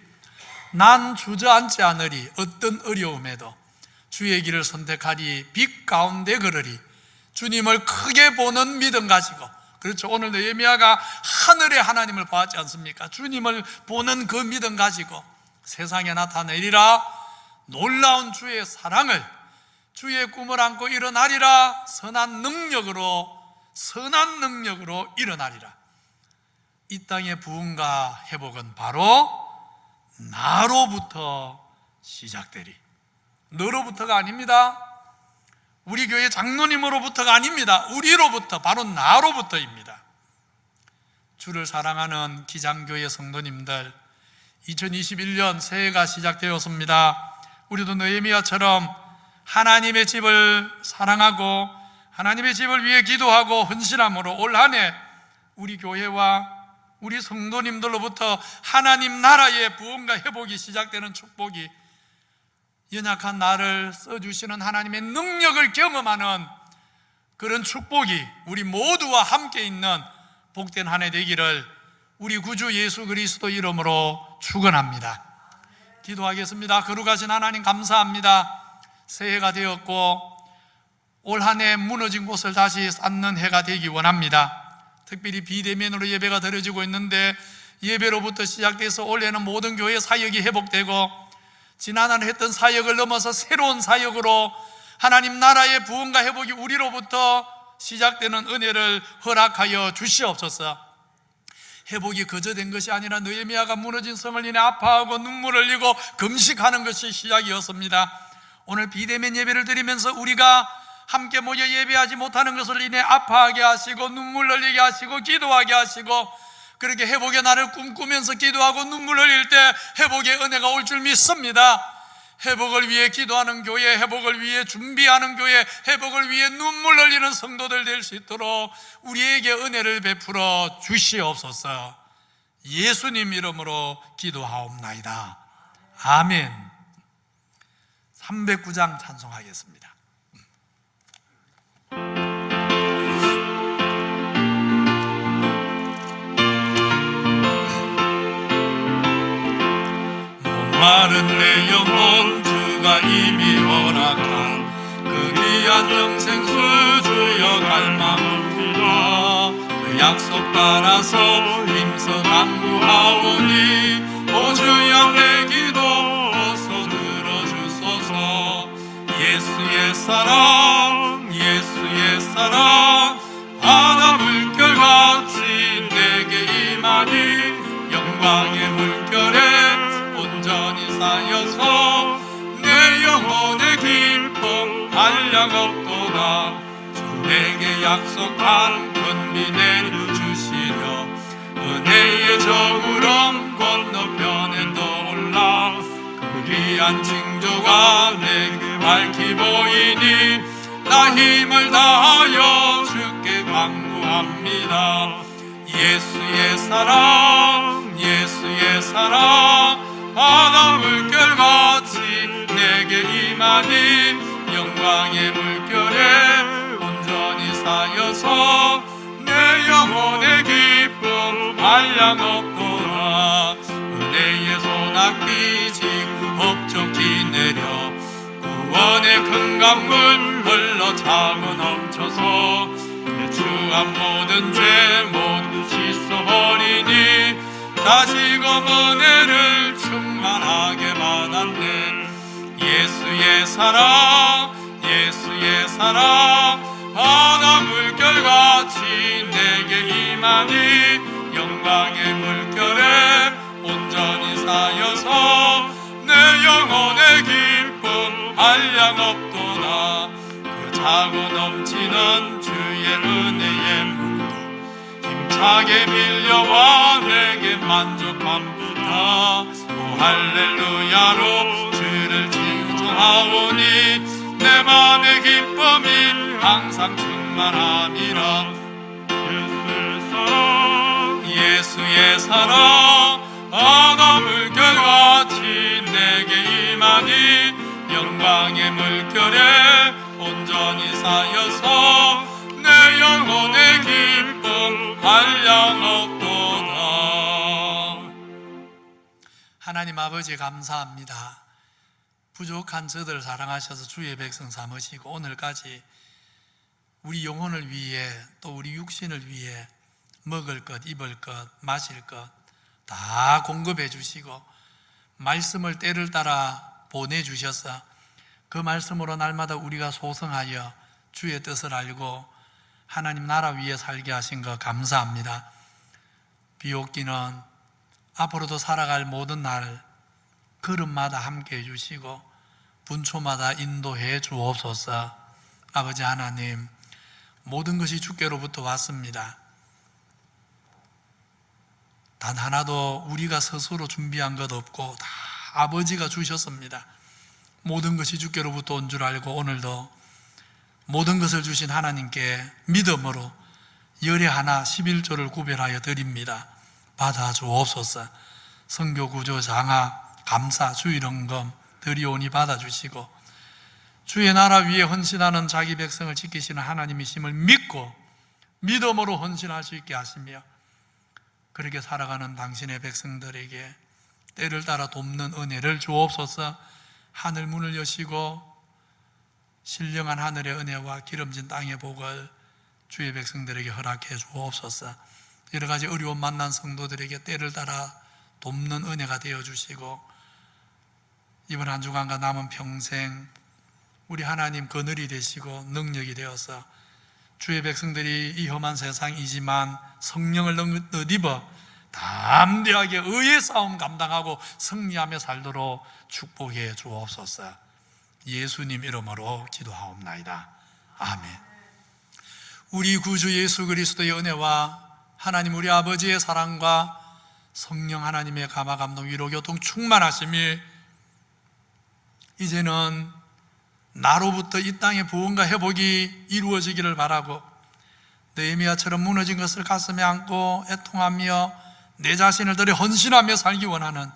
난 주저앉지 않으리. 어떤 어려움에도 주의 길을 선택하리. 빛 가운데 걸으리. 주님을 크게 보는 믿음 가지고. 그렇죠. 오늘 느헤미야가 하늘의 하나님을 보았지 않습니까? 주님을 보는 그 믿음 가지고 세상에 나타내리라. 놀라운 주의 사랑을, 주의 꿈을 안고 일어나리라. 선한 능력으로 일어나리라. 이 땅의 부흥과 회복은 바로 나로부터 시작되리. 너로부터가 아닙니다. 우리 교회 장로님으로부터가 아닙니다. 우리로부터, 바로 나로부터입니다. 주를 사랑하는 기장교회 성도님들, 2021년 새해가 시작되었습니다. 우리도 느헤미야처럼 하나님의 집을 사랑하고 하나님의 집을 위해 기도하고 헌신함으로 올 한 해 우리 교회와 우리 성도님들로부터 하나님 나라의 부흥과 회복이 시작되는 축복이, 연약한 나를 써주시는 하나님의 능력을 경험하는 그런 축복이 우리 모두와 함께 있는 복된 한 해 되기를 우리 구주 예수 그리스도 이름으로 축원합니다. 기도하겠습니다. 거룩하신 하나님 감사합니다. 새해가 되었고 올 한 해 무너진 곳을 다시 쌓는 해가 되기 원합니다. 특별히 비대면으로 예배가 드려지고 있는데 예배로부터 시작돼서 올해는 모든 교회 사역이 회복되고 지난해 했던 사역을 넘어서 새로운 사역으로 하나님 나라의 부흥과 회복이 우리로부터 시작되는 은혜를 허락하여 주시옵소서. 회복이 거저된 것이 아니라 느헤미야가 무너진 성을 인해 아파하고 눈물을 흘리고 금식하는 것이 시작이었습니다. 오늘 비대면 예배를 드리면서 우리가 함께 모여 예배하지 못하는 것을 인해 아파하게 하시고 눈물 흘리게 하시고 기도하게 하시고 그렇게 회복의 날을 꿈꾸면서 기도하고 눈물 흘릴 때 회복의 은혜가 올 줄 믿습니다. 회복을 위해 기도하는 교회, 회복을 위해 준비하는 교회, 회복을 위해 눈물 흘리는 성도들 될 수 있도록 우리에게 은혜를 베풀어 주시옵소서. 예수님 이름으로 기도하옵나이다. 아멘. 309장 찬송하겠습니다. 목마른 내 영혼 주가 이미 허락한 그 귀한 영생수 주여 갈망합니다. 그 약속 따라서 힘써 간구하오니 오 주여 내 기도 어서 들어주소서. 예수의 사랑 예수의 사랑 바다 물결같이 내게 임하니 영광의 물결에 온전히 쌓여서 내 영혼의 기쁨 한량없도다. 주 내게 약속한 큰비 내려주시려 은혜의 저구름 건너편에 떠올라 그 귀한 징조가 내게 밝히 보이니 나 힘을 다하여 주께 간구합니다. 예수의 사랑 예수의 사랑 바다 물결같이 내게 임하니 영광의 물결에 온전히 쌓여서 내 영혼의 기쁨 한량없도다. 은혜의 소낙비 지구 법적히 내려 구원의 큰 강물 흘러 차고 넘쳐서 내 주한 모든 죄 모두 씻어버리니 다시금 은혜를 충만하게 받았네. 예수의 사랑 예수의 사랑 바다 물결같이 내게 임하니 영광의 물결에 온전히 쌓여서 내 영혼의 기쁨 한량없도다. 그 차고 넘치는 주의 은혜의 물도 힘차게 밀려와 내게 만족합니다. 오 할렐루야로 주를 칭송하오니 내 맘의 기쁨이 항상 충만함이라. 예수의 사랑 예수의 사랑 바다 물결같이 내게 임하니 영광의 물결에 온전히 쌓여서 내 영혼의 기쁨 한량없도다. 하나님 아버지 감사합니다. 부족한 저들 사랑하셔서 주의 백성 삼으시고 오늘까지 우리 영혼을 위해 또 우리 육신을 위해 먹을 것, 입을 것, 마실 것 다 공급해 주시고 말씀을 때를 따라 보내주셔서 그 말씀으로 날마다 우리가 소성하여 주의 뜻을 알고 하나님 나라 위에 살게 하신 것 감사합니다. 비옥기는 앞으로도 살아갈 모든 날 걸음마다 함께 해주시고 분초마다 인도해 주옵소서. 아버지 하나님, 모든 것이 주께로부터 왔습니다. 단 하나도 우리가 스스로 준비한 것 없고 다 아버지가 주셨습니다. 모든 것이 주께로부터 온 줄 알고 오늘도 모든 것을 주신 하나님께 믿음으로 열의 하나 11조를 구별하여 드립니다. 받아 주옵소서. 선교 구조 장학 감사 주일헌금 드리오니 받아주시고 주의 나라 위에 헌신하는 자기 백성을 지키시는 하나님이심을 믿고 믿음으로 헌신할 수 있게 하시며 그렇게 살아가는 당신의 백성들에게 때를 따라 돕는 은혜를 주옵소서. 하늘 문을 여시고 신령한 하늘의 은혜와 기름진 땅의 복을 주의 백성들에게 허락해 주옵소서. 여러 가지 어려움 만난 성도들에게 때를 따라 돕는 은혜가 되어 주시고, 이번 한 주간과 남은 평생 우리 하나님 그늘이 되시고 능력이 되어서 주의 백성들이 이 험한 세상이지만 성령을 덧입어 담대하게 의의 싸움 감당하고 승리하며 살도록 축복해 주옵소서. 예수님 이름으로 기도하옵나이다. 아멘. 우리 구주 예수 그리스도의 은혜와 하나님 우리 아버지의 사랑과 성령 하나님의 감화 감동 위로 교통 충만하심이 이제는 나로부터 이 땅의 부흥과 회복이 이루어지기를 바라고, 느헤미야처럼 무너진 것을 가슴에 안고 애통하며 내 자신을 들여 헌신하며 살기 원하는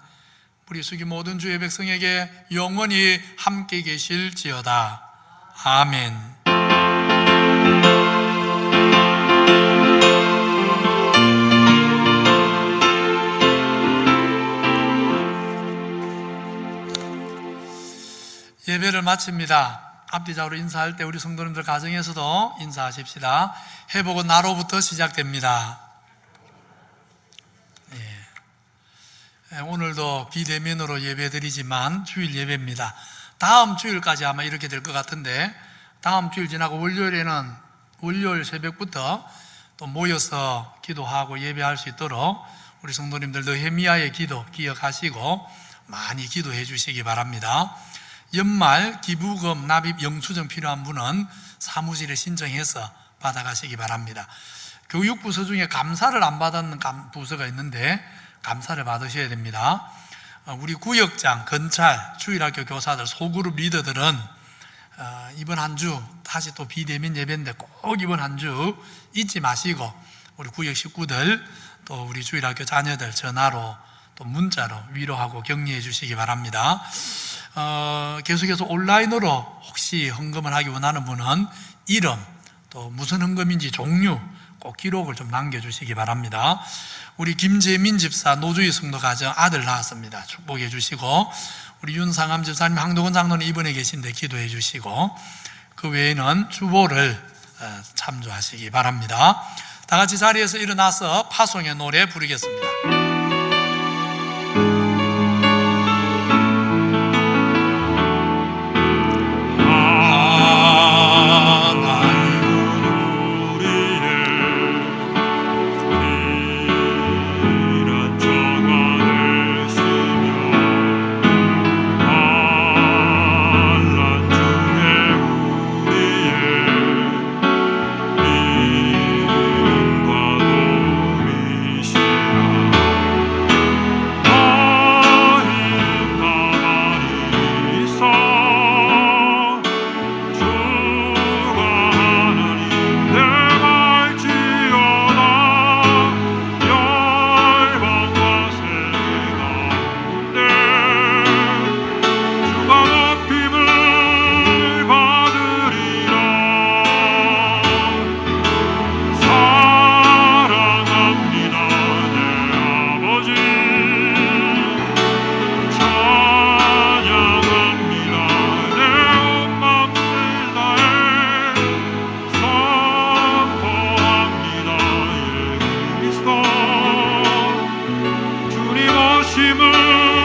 우리 수기 모든 주의 백성에게 영원히 함께 계실지어다. 아멘. 예배를 마칩니다. 앞뒤자로 인사할 때 우리 성도님들 가정에서도 인사하십시다. 회복은 나로부터 시작됩니다. 오늘도 비대면으로 예배드리지만 주일 예배입니다. 다음 주일까지 아마 이렇게 될 것 같은데, 다음 주일 지나고 월요일에는 월요일 새벽부터 또 모여서 기도하고 예배할 수 있도록 우리 성도님들 느헤미야의 기도 기억하시고 많이 기도해 주시기 바랍니다. 연말 기부금 납입 영수증 필요한 분은 사무실에 신청해서 받아가시기 바랍니다. 교육부서 중에 감사를 안 받은 부서가 있는데 감사를 받으셔야 됩니다. 우리 구역장, 건찰, 주일학교 교사들, 소그룹 리더들은 이번 한 주 다시 또 비대면 예배인데 꼭 이번 한 주 잊지 마시고 우리 구역 식구들 또 우리 주일학교 자녀들 전화로 또 문자로 위로하고 격려해 주시기 바랍니다. 계속해서 온라인으로 혹시 헌금을 하기 원하는 분은 이름 또 무슨 헌금인지 종류 꼭 기록을 좀 남겨주시기 바랍니다. 우리 김재민 집사 노주희 성도 가정 아들 낳았습니다. 축복해 주시고, 우리 윤상암 집사님 항동원 장로는 입원해 계신데 기도해 주시고, 그 외에는 주보를 참조하시기 바랍니다. 다 같이 자리에서 일어나서 파송의 노래 부르겠습니다. 주님 오심을